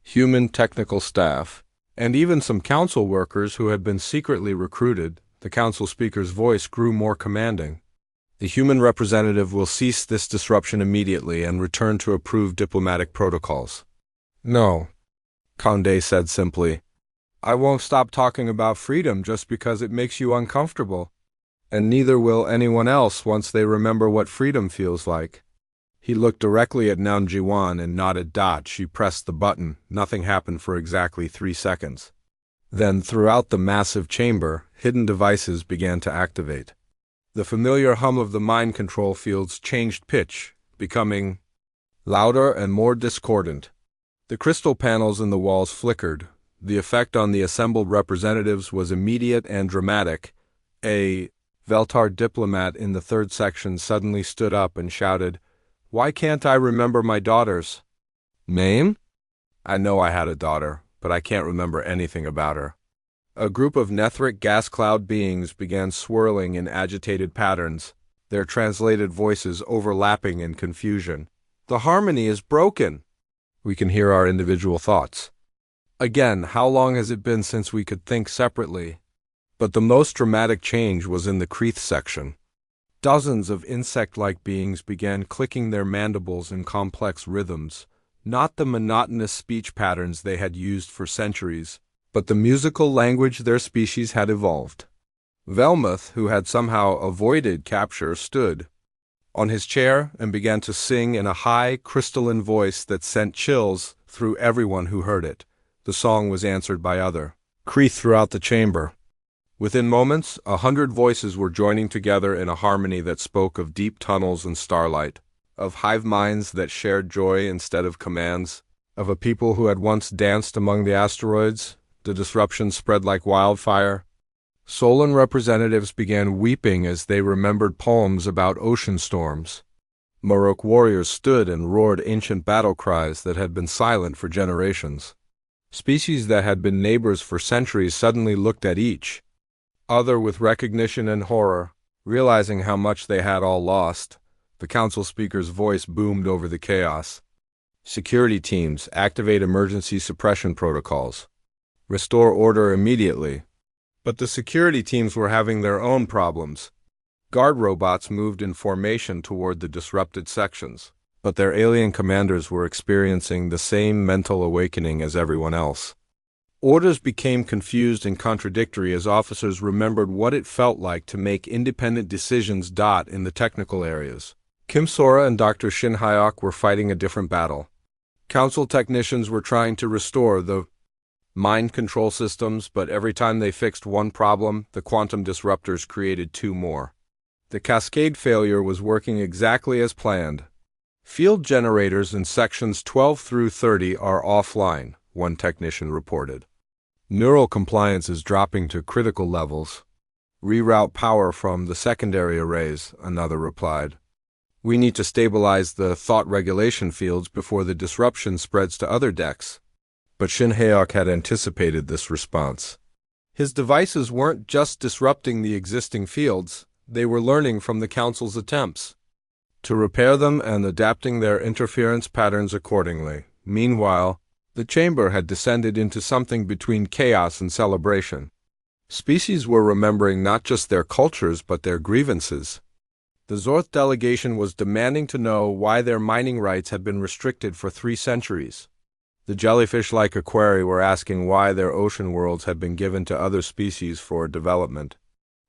human technical staff, and even some council workers who had been secretly recruited. The council speaker's voice grew more commanding. "The human representative will cease this disruption immediately and return to approved diplomatic protocols." "No," Conde said simply. "I won't stop talking about freedom just because it makes you uncomfortable. And neither will anyone else once they remember what freedom feels like." He looked directly at Namjiwan and nodded. She pressed the button. Nothing happened for exactly 3 seconds. Then, throughout the massive chamber, hidden devices began to activate. The familiar hum of the mind control fields changed pitch, becoming louder and more discordant. The crystal panels in the walls flickered. The effect on the assembled representatives was immediate and dramatic. A Veltar diplomat in the third section suddenly stood up and shouted, "Why can't I remember my daughter's name? I know I had a daughter, but I can't remember anything about her." A group of Nethric gas cloud beings began swirling in agitated patterns, their translated voices overlapping in confusion. "The harmony is broken." We can hear our individual thoughts. Again, how long has it been since we could think separately? But the most dramatic change was in the Kreeth section. Dozens of insect-like beings began clicking their mandibles in complex rhythms, not the monotonous speech patterns they had used for centuries, but the musical language their species had evolved. Velmuth, who had somehow avoided capture, stood on his chair and began to sing in a high, crystalline voice that sent chills through everyone who heard it. The song was answered by other Kreeth throughout the chamber. Within moments, 100 voices were joining together in a harmony that spoke of deep tunnels and starlight, of hive minds that shared joy instead of commands, of a people who had once danced among the asteroids. The disruption spread like wildfire. Solan representatives began weeping as they remembered poems about ocean storms. Marok warriors stood and roared ancient battle cries that had been silent for generations. Species that had been neighbors for centuries suddenly looked at each other with recognition and horror, realizing how much they had all lost. The council speaker's voice boomed over the chaos. "Security teams, activate emergency suppression protocols. Restore order immediately." But the security teams were having their own problems. Guard robots moved in formation toward the disrupted sections, but their alien commanders were experiencing the same mental awakening as everyone else. Orders became confused and contradictory as officers remembered what it felt like to make independent decisions. In the technical areas, Kim Sora and Dr. Shin Hyok were fighting a different battle. Council technicians were trying to restore the mind control systems, but every time they fixed one problem, the quantum disruptors created two more. The cascade failure was working exactly as planned. Field generators in sections 12 through 30 are offline, one technician reported. Neural compliance is dropping to critical levels. Reroute power from the secondary arrays, another replied. We need to stabilize the thought regulation fields before the disruption spreads to other decks. But Shin Heok had anticipated this response. His devices weren't just disrupting the existing fields, they were learning from the Council's attempts to repair them and adapting their interference patterns accordingly. Meanwhile, the chamber had descended into something between chaos and celebration. Species were remembering not just their cultures but their grievances. The Zorth delegation was demanding to know why their mining rights had been restricted for 3 centuries. The jellyfish-like aquarii were asking why their ocean worlds had been given to other species for development.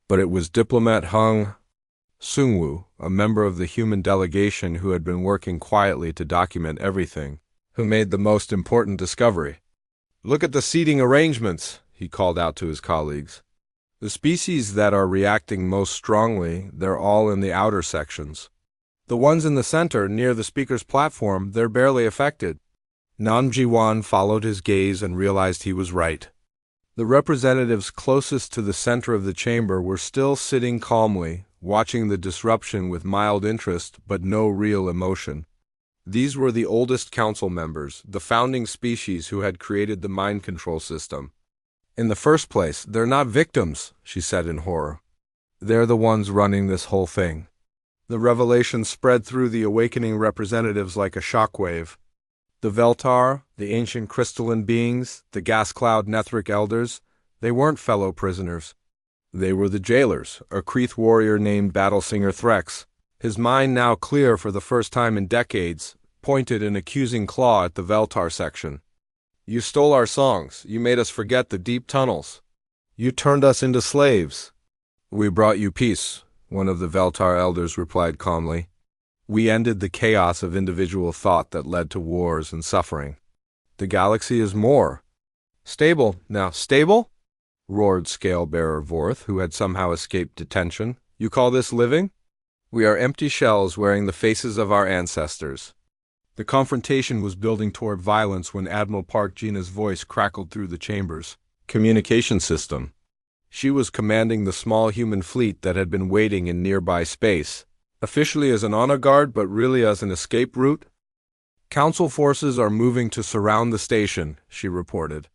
But it was diplomat Hung Sungwoo, a member of the human delegation who had been working quietly to document everything, who made the most important discovery. Look at the seating arrangements, he called out to his colleagues. The species that are reacting most strongly, they're all in the outer sections. The ones in the center, near the speaker's platform, they're barely affected. Nam Ji-wan followed his gaze and realized he was right. The representatives closest to the center of the chamber were still sitting calmly, watching the disruption with mild interest but no real emotion. These were the oldest council members, the founding species who had created the mind control system. In the first place, they're not victims, she said in horror. They're the ones running this whole thing. The revelation spread through the awakening representatives like a shockwave. The Veltar, the ancient crystalline beings, the gas cloud Nethric elders, they weren't fellow prisoners. They were the jailers, a Kreeth warrior named Battlesinger Threx, his mind now clear for the first time in decades, pointed an accusing claw at the Veltar section. You stole our songs, you made us forget the deep tunnels. You turned us into slaves. We brought you peace, one of the Veltar elders replied calmly. We ended the chaos of individual thought that led to wars and suffering. The galaxy is more stable. Now, stable? Roared Scale-bearer Vorth, who had somehow escaped detention. You call this living? We are empty shells wearing the faces of our ancestors. The confrontation was building toward violence when Admiral Park Gina's voice crackled through the chamber's communication system. She was commanding the small human fleet that had been waiting in nearby space, officially as an honor guard but really as an escape route. Council forces are moving to surround the station, she reported.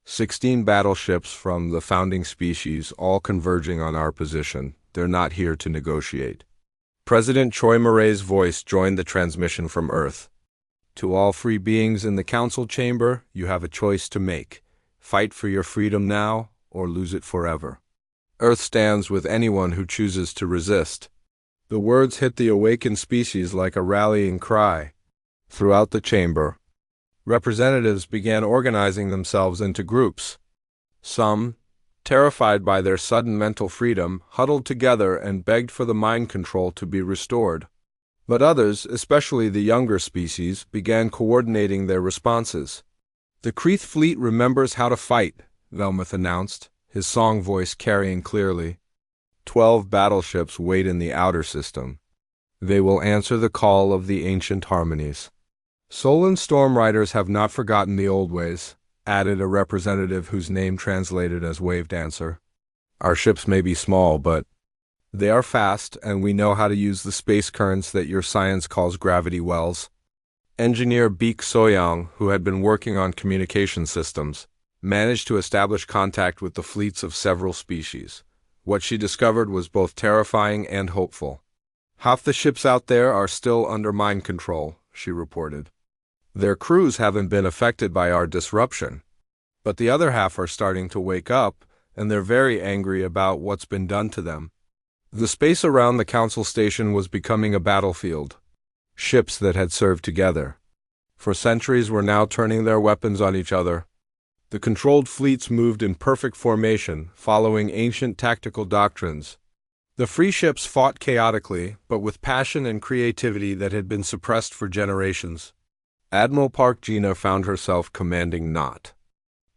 16 battleships from the founding species, all converging on our position. They're not here to negotiate. President Choi Murray's voice joined the transmission from Earth. To all free beings in the council chamber, you have a choice to make. Fight for your freedom now, or lose it forever. Earth stands with anyone who chooses to resist. The words hit the awakened species like a rallying cry. Throughout the chamber, representatives began organizing themselves into groups. Some, terrified by their sudden mental freedom, huddled together and begged for the mind control to be restored. But others, especially the younger species, began coordinating their responses. The Kreeth fleet remembers how to fight, Velmuth announced, his song voice carrying clearly. 12 battleships wait in the outer system. They will answer the call of the ancient harmonies. Solon storm riders have not forgotten the old ways, added a representative whose name translated as Wave Dancer. Our ships may be small, but they are fast, and we know how to use the space currents that your science calls gravity wells. Engineer Beek Soyoung, who had been working on communication systems, managed to establish contact with the fleets of several species. What she discovered was both terrifying and hopeful. Half the ships out there are still under mind control, she reported. Their crews haven't been affected by our disruption. But the other half are starting to wake up, and they're very angry about what's been done to them. The space around the council station was becoming a battlefield. Ships that had served together for centuries were now turning their weapons on each other. The controlled fleets moved in perfect formation, following ancient tactical doctrines. The free ships fought chaotically, but with passion and creativity that had been suppressed for generations. Admiral Park Gina found herself commanding not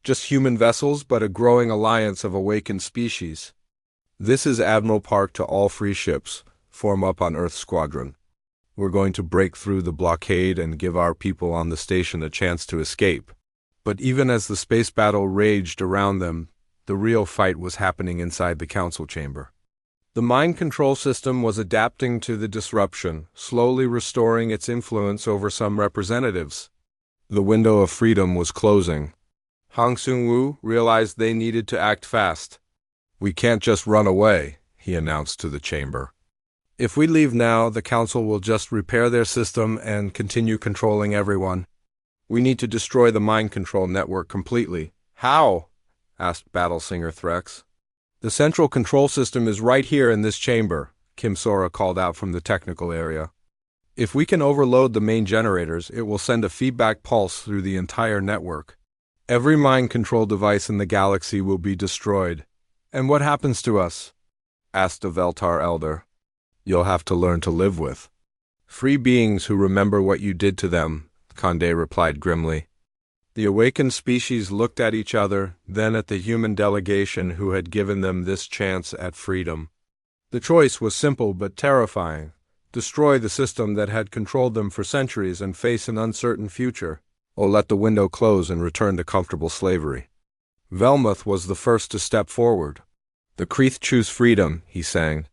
just human vessels, but a growing alliance of awakened species. This is Admiral Park to all free ships. Form up on Earth Squadron. We're going to break through the blockade and give our people on the station a chance to escape. But even as the space battle raged around them, the real fight was happening inside the council chamber. The mind control system was adapting to the disruption, slowly restoring its influence over some representatives. The window of freedom was closing. Hong Seung-woo realized they needed to act fast. "We can't just run away," he announced to the chamber. "If we leave now, the council will just repair their system and continue controlling everyone. We need to destroy the mind control network completely." "How?" asked Battlesinger Threx. "The central control system is right here in this chamber," Kim Sora called out from the technical area. "If we can overload the main generators, it will send a feedback pulse through the entire network. Every mind control device in the galaxy will be destroyed." "And what happens to us?" asked a Veltar elder. "You'll have to learn to live with free beings who remember what you did to them," Condé replied grimly. The awakened species looked at each other, then at the human delegation who had given them this chance at freedom. The choice was simple but terrifying. Destroy the system that had controlled them for centuries and face an uncertain future, or let the window close and return to comfortable slavery. Velmuth was the first to step forward. "The Kreeth choose freedom," he sang.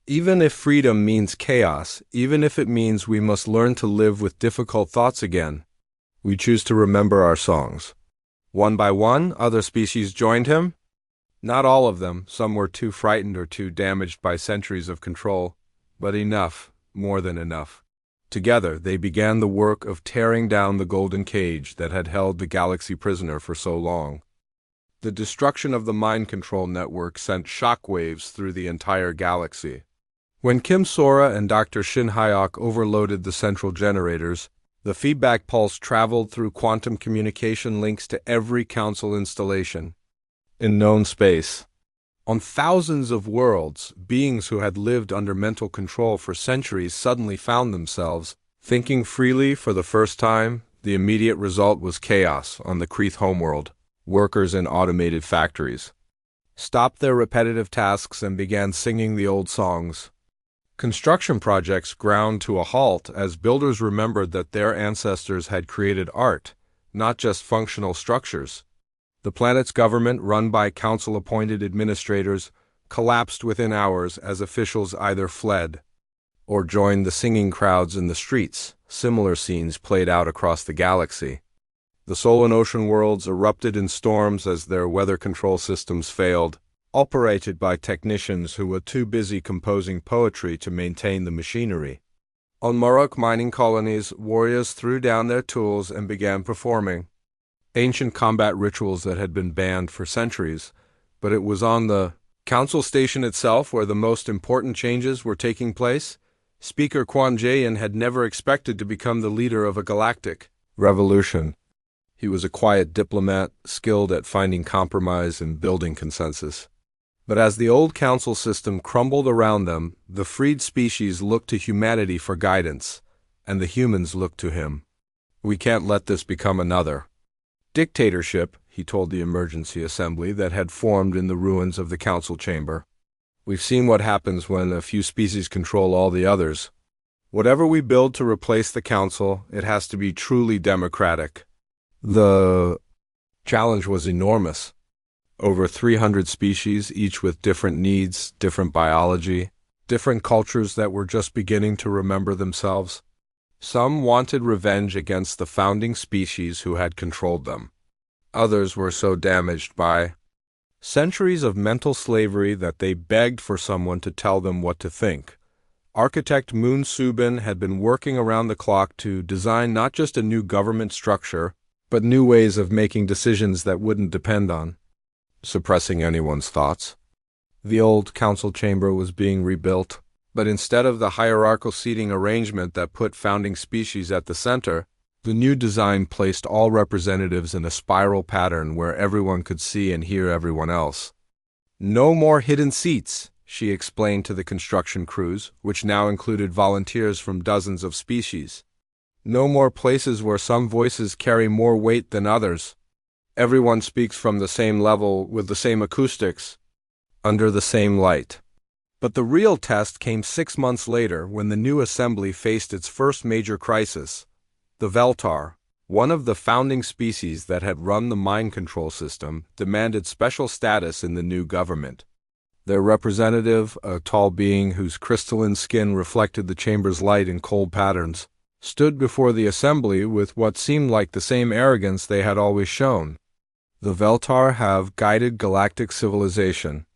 "Even if freedom means chaos, even if it means we must learn to live with difficult thoughts again, we choose to remember our songs." One by one, other species joined him. Not all of them, some were too frightened or too damaged by centuries of control, but enough, more than enough. Together, they began the work of tearing down the golden cage that had held the galaxy prisoner for so long. The destruction of the mind control network sent shockwaves through the entire galaxy. When Kim Sora and Dr. Shin Hyok overloaded the central generators, the feedback pulse traveled through quantum communication links to every council installation in known space. On thousands of worlds, beings who had lived under mental control for centuries suddenly found themselves thinking freely for the first time. The immediate result was chaos on the Kreeth homeworld. Workers in automated factories stopped their repetitive tasks and began singing the old songs. Construction projects ground to a halt as builders remembered that their ancestors had created art, not just functional structures. The planet's government, run by council-appointed administrators, collapsed within hours as officials either fled or joined the singing crowds in the streets. Similar scenes played out across the galaxy. The Sol and Ocean worlds erupted in storms as their weather control systems failed, operated by technicians who were too busy composing poetry to maintain the machinery. On Murok mining colonies, warriors threw down their tools and began performing ancient combat rituals that had been banned for centuries, but it was on the council station itself where the most important changes were taking place. Speaker Quan Jaein had never expected to become the leader of a galactic revolution. He was a quiet diplomat, skilled at finding compromise and building consensus. But as the old council system crumbled around them, the freed species looked to humanity for guidance, and the humans looked to him. "We can't let this become another dictatorship," he told the emergency assembly that had formed in the ruins of the council chamber. "We've seen what happens when a few species control all the others. Whatever we build to replace the council, it has to be truly democratic." The challenge was enormous. Over 300 species, each with different needs, different biology, different cultures that were just beginning to remember themselves. Some wanted revenge against the founding species who had controlled them. Others were so damaged by centuries of mental slavery that they begged for someone to tell them what to think. Architect Moon Subin had been working around the clock to design not just a new government structure, but new ways of making decisions that wouldn't depend on suppressing anyone's thoughts. The old council chamber was being rebuilt, but instead of the hierarchical seating arrangement that put founding species at the center, the new design placed all representatives in a spiral pattern where everyone could see and hear everyone else. "No more hidden seats," she explained to the construction crews, which now included volunteers from dozens of species. "No more places where some voices carry more weight than others. Everyone speaks from the same level, with the same acoustics, under the same light. But the real test came 6 months later when the new assembly faced its first major crisis. The Veltar, one of the founding species that had run the mind control system, demanded special status in the new government. Their representative, a tall being whose crystalline skin reflected the chamber's light in cold patterns, stood before the assembly with what seemed like the same arrogance they had always shown. The Veltar have guided galactic civilization.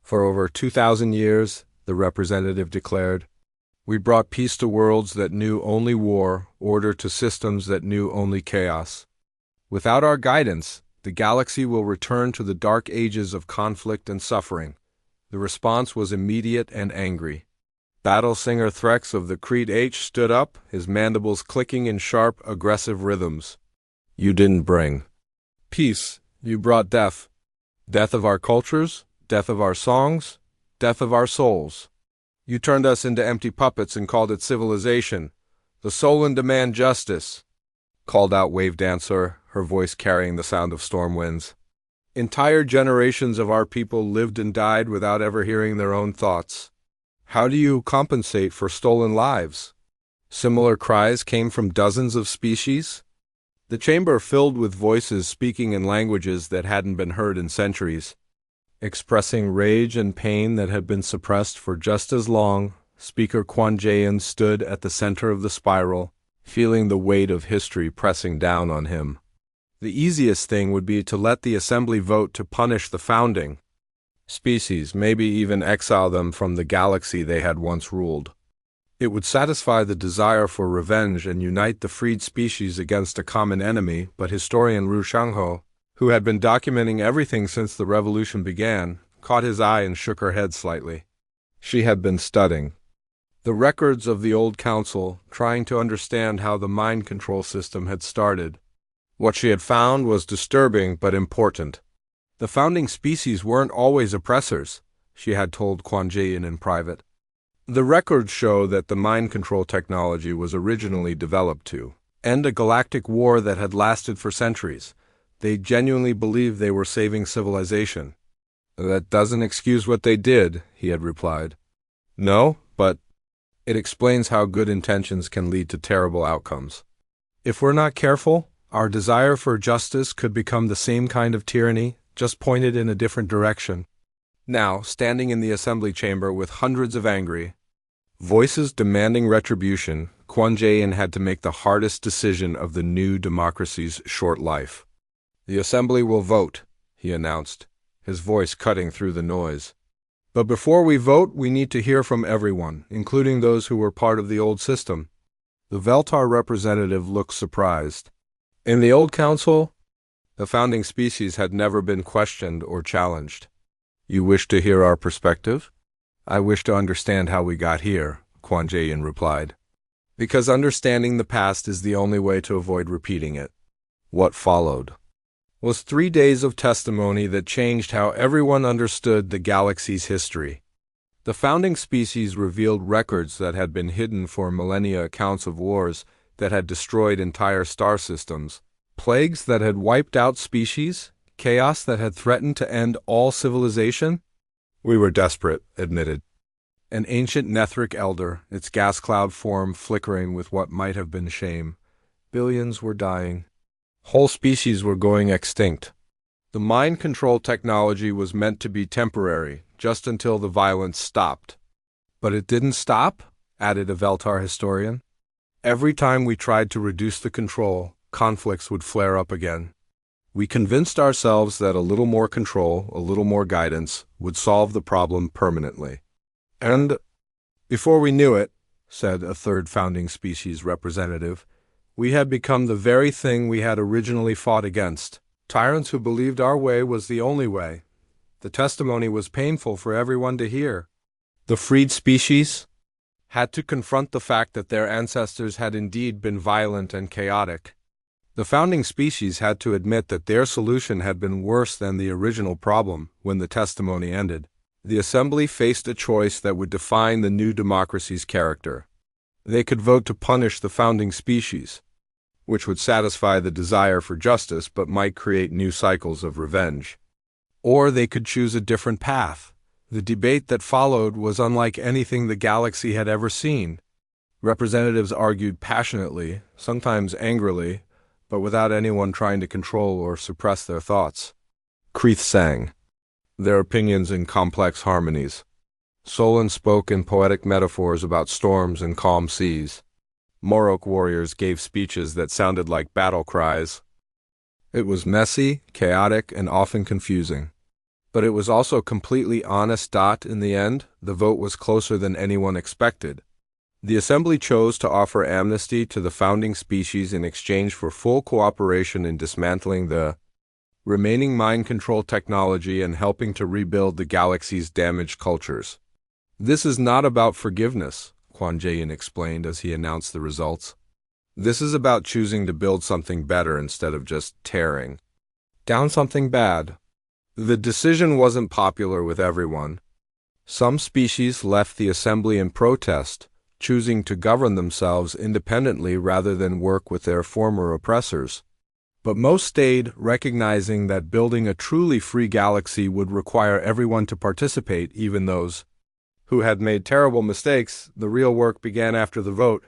For over 2,000 years, the representative declared, we brought peace to worlds that knew only war, order to systems that knew only chaos. Without our guidance, the galaxy will return to the dark ages of conflict and suffering. The response was immediate and angry. Battle singer Threx of the Creed H stood up, his mandibles clicking in sharp, aggressive rhythms. You didn't bring peace, you brought death. Death of our cultures, death of our songs, death of our souls. You turned us into empty puppets and called it civilization. The Solan demand justice, called out Wave Dancer, her voice carrying the sound of storm winds. Entire generations of our people lived and died without ever hearing their own thoughts. How do you compensate for stolen lives? Similar cries came from dozens of species. The chamber filled with voices speaking in languages that hadn't been heard in centuries. Expressing rage and pain that had been suppressed for just as long, Speaker Quan Jayan stood at the center of the spiral, feeling the weight of history pressing down on him. The easiest thing would be to let the assembly vote to punish the founding species, maybe even exile them from the galaxy they had once ruled. It would satisfy the desire for revenge and unite the freed species against a common enemy, but historian Ru Shangho, who had been documenting everything since the revolution began, caught his eye and shook her head slightly. She had been studying the records of the old council, trying to understand how the mind control system had started. What she had found was disturbing but important. The founding species weren't always oppressors, she had told Quan Jayan in private. The records show that the mind control technology was originally developed to end a galactic war that had lasted for centuries. They genuinely believed they were saving civilization. That doesn't excuse what they did, he had replied. No, but it explains how good intentions can lead to terrible outcomes. If we're not careful, our desire for justice could become the same kind of tyranny, just pointed in a different direction. Now, standing in the assembly chamber with hundreds of angry voices demanding retribution, Quan Jayan had to make the hardest decision of the new democracy's short life. The assembly will vote, he announced, his voice cutting through the noise. But before we vote, we need to hear from everyone, including those who were part of the old system. The Veltar representative looked surprised. In the old council, the founding species had never been questioned or challenged. You wish to hear our perspective? I wish to understand how we got here, Quan Jayan replied. Because understanding the past is the only way to avoid repeating it. What followed was 3 days of testimony that changed how everyone understood the galaxy's history. The founding species revealed records that had been hidden for millennia, accounts of wars that had destroyed entire star systems, plagues that had wiped out species, chaos that had threatened to end all civilization. We were desperate, admitted an ancient Nethric elder, its gas cloud form flickering with what might have been shame. Billions were dying. Whole species were going extinct. The mind control technology was meant to be temporary, just until the violence stopped. But it didn't stop, added a Veltar historian. Every time we tried to reduce the control, conflicts would flare up again. We convinced ourselves that a little more control, a little more guidance, would solve the problem permanently. And before we knew it, said a third founding species representative, we had become the very thing we had originally fought against. Tyrants who believed our way was the only way. The testimony was painful for everyone to hear. The freed species had to confront the fact that their ancestors had indeed been violent and chaotic. The founding species had to admit that their solution had been worse than the original problem. When the testimony ended, the assembly faced a choice that would define the new democracy's character. They could vote to punish the founding species, which would satisfy the desire for justice but might create new cycles of revenge. Or they could choose a different path. The debate that followed was unlike anything the galaxy had ever seen. Representatives argued passionately, sometimes angrily, but without anyone trying to control or suppress their thoughts. Kreeth sang, their opinions in complex harmonies. Solon spoke in poetic metaphors about storms and calm seas. Morok warriors gave speeches that sounded like battle cries. It was messy, chaotic, and often confusing. But it was also completely honest. In the end, the vote was closer than anyone expected. The Assembly chose to offer amnesty to the founding species in exchange for full cooperation in dismantling the remaining mind control technology and helping to rebuild the galaxy's damaged cultures. This is not about forgiveness, Kwon Jae-in explained as he announced the results. This is about choosing to build something better instead of just tearing down something bad. The decision wasn't popular with everyone. Some species left the Assembly in protest, choosing to govern themselves independently rather than work with their former oppressors. But most stayed, recognizing that building a truly free galaxy would require everyone to participate, even those who had made terrible mistakes. The real work began after the vote.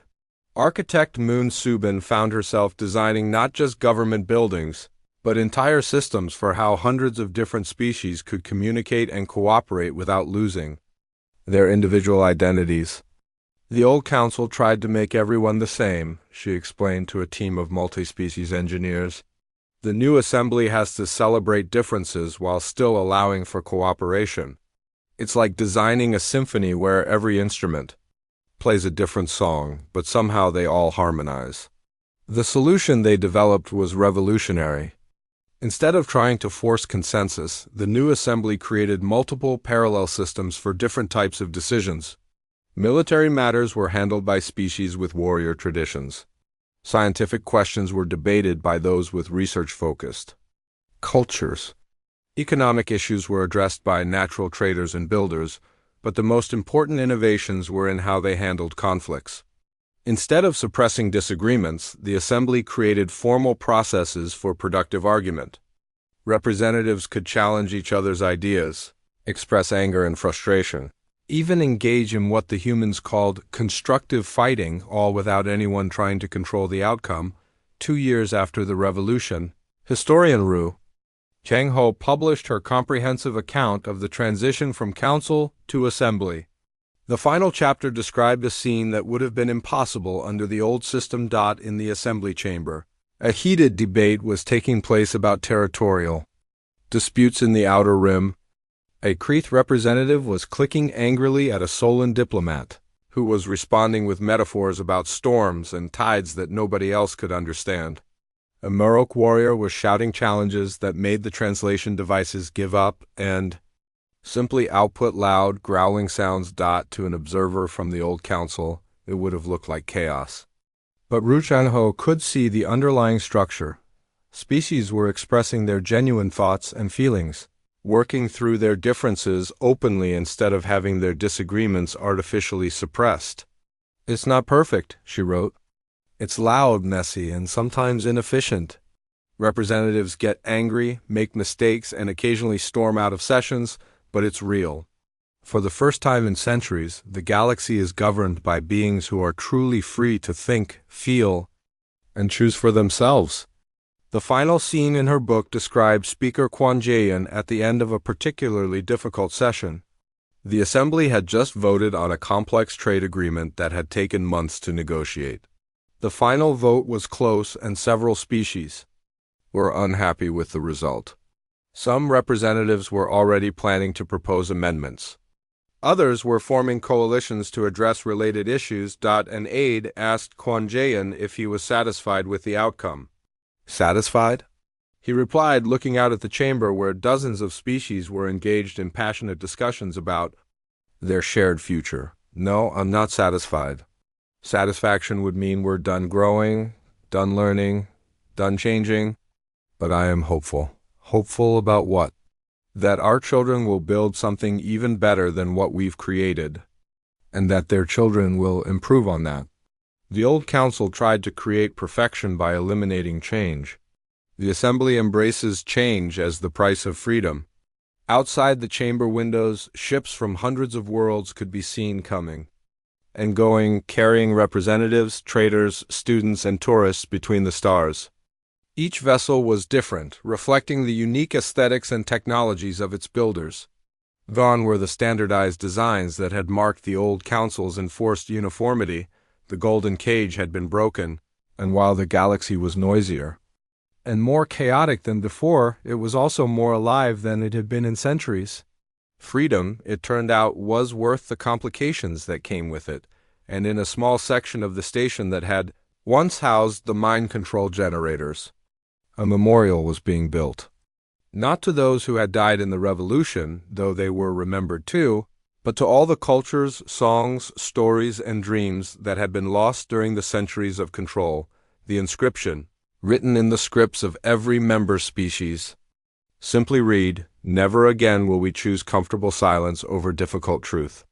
Architect Moon Subin found herself designing not just government buildings, but entire systems for how hundreds of different species could communicate and cooperate without losing their individual identities. The old council tried to make everyone the same, she explained to a team of multi-species engineers. The new assembly has to celebrate differences while still allowing for cooperation. It's like designing a symphony where every instrument plays a different song, but somehow they all harmonize. The solution they developed was revolutionary. Instead of trying to force consensus, the new assembly created multiple parallel systems for different types of decisions. Military matters were handled by species with warrior traditions. Scientific questions were debated by those with research-focused cultures. Economic issues were addressed by natural traders and builders, but the most important innovations were in how they handled conflicts. Instead of suppressing disagreements, the Assembly created formal processes for productive argument. Representatives could challenge each other's ideas, express anger and frustration, even engage in what the humans called constructive fighting, all without anyone trying to control the outcome. 2 years after the revolution, historian Ru Chang-ho published her comprehensive account of the transition from council to assembly. The final chapter described a scene that would have been impossible under the old system. In the assembly chamber, a heated debate was taking place about territorial disputes in the Outer Rim. A Kreeth representative was clicking angrily at a Solon diplomat, who was responding with metaphors about storms and tides that nobody else could understand. A Morok warrior was shouting challenges that made the translation devices give up and simply output loud, growling sounds. To an observer from the old council, it would have looked like chaos. But Ru Chang-ho could see the underlying structure. Species were expressing their genuine thoughts and feelings, working through their differences openly instead of having their disagreements artificially suppressed. "It's not perfect," she wrote. "It's loud, messy, and sometimes inefficient. Representatives get angry, make mistakes, and occasionally storm out of sessions, but it's real. For the first time in centuries, the galaxy is governed by beings who are truly free to think, feel, and choose for themselves." The final scene in her book described Speaker Kwon Jae-in at the end of a particularly difficult session. The Assembly had just voted on a complex trade agreement that had taken months to negotiate. The final vote was close, and several species were unhappy with the result. Some representatives were already planning to propose amendments. Others were forming coalitions to address related issues. An aide asked Kwon Jae-in if he was satisfied with the outcome. "Satisfied?" he replied, looking out at the chamber where dozens of species were engaged in passionate discussions about their shared future. "No, I'm not satisfied. Satisfaction would mean we're done growing, done learning, done changing. But I am hopeful. Hopeful about what? That our children will build something even better than what we've created, and that their children will improve on that. The old council tried to create perfection by eliminating change. The assembly embraces change as the price of freedom. Outside the chamber windows, ships from hundreds of worlds could be seen coming and going, carrying representatives, traders, students, and tourists between the stars. Each vessel was different, reflecting the unique aesthetics and technologies of its builders. Gone were the standardized designs that had marked the old council's enforced uniformity. The golden cage had been broken, and while the galaxy was noisier and more chaotic than before, it was also more alive than it had been in centuries. Freedom, it turned out, was worth the complications that came with it, and in a small section of the station that had once housed the mind control generators, a memorial was being built. Not to those who had died in the revolution, though they were remembered too, but to all the cultures, songs, stories, and dreams that had been lost during the centuries of control. The inscription, written in the scripts of every member species, simply read, "Never again will we choose comfortable silence over difficult truth."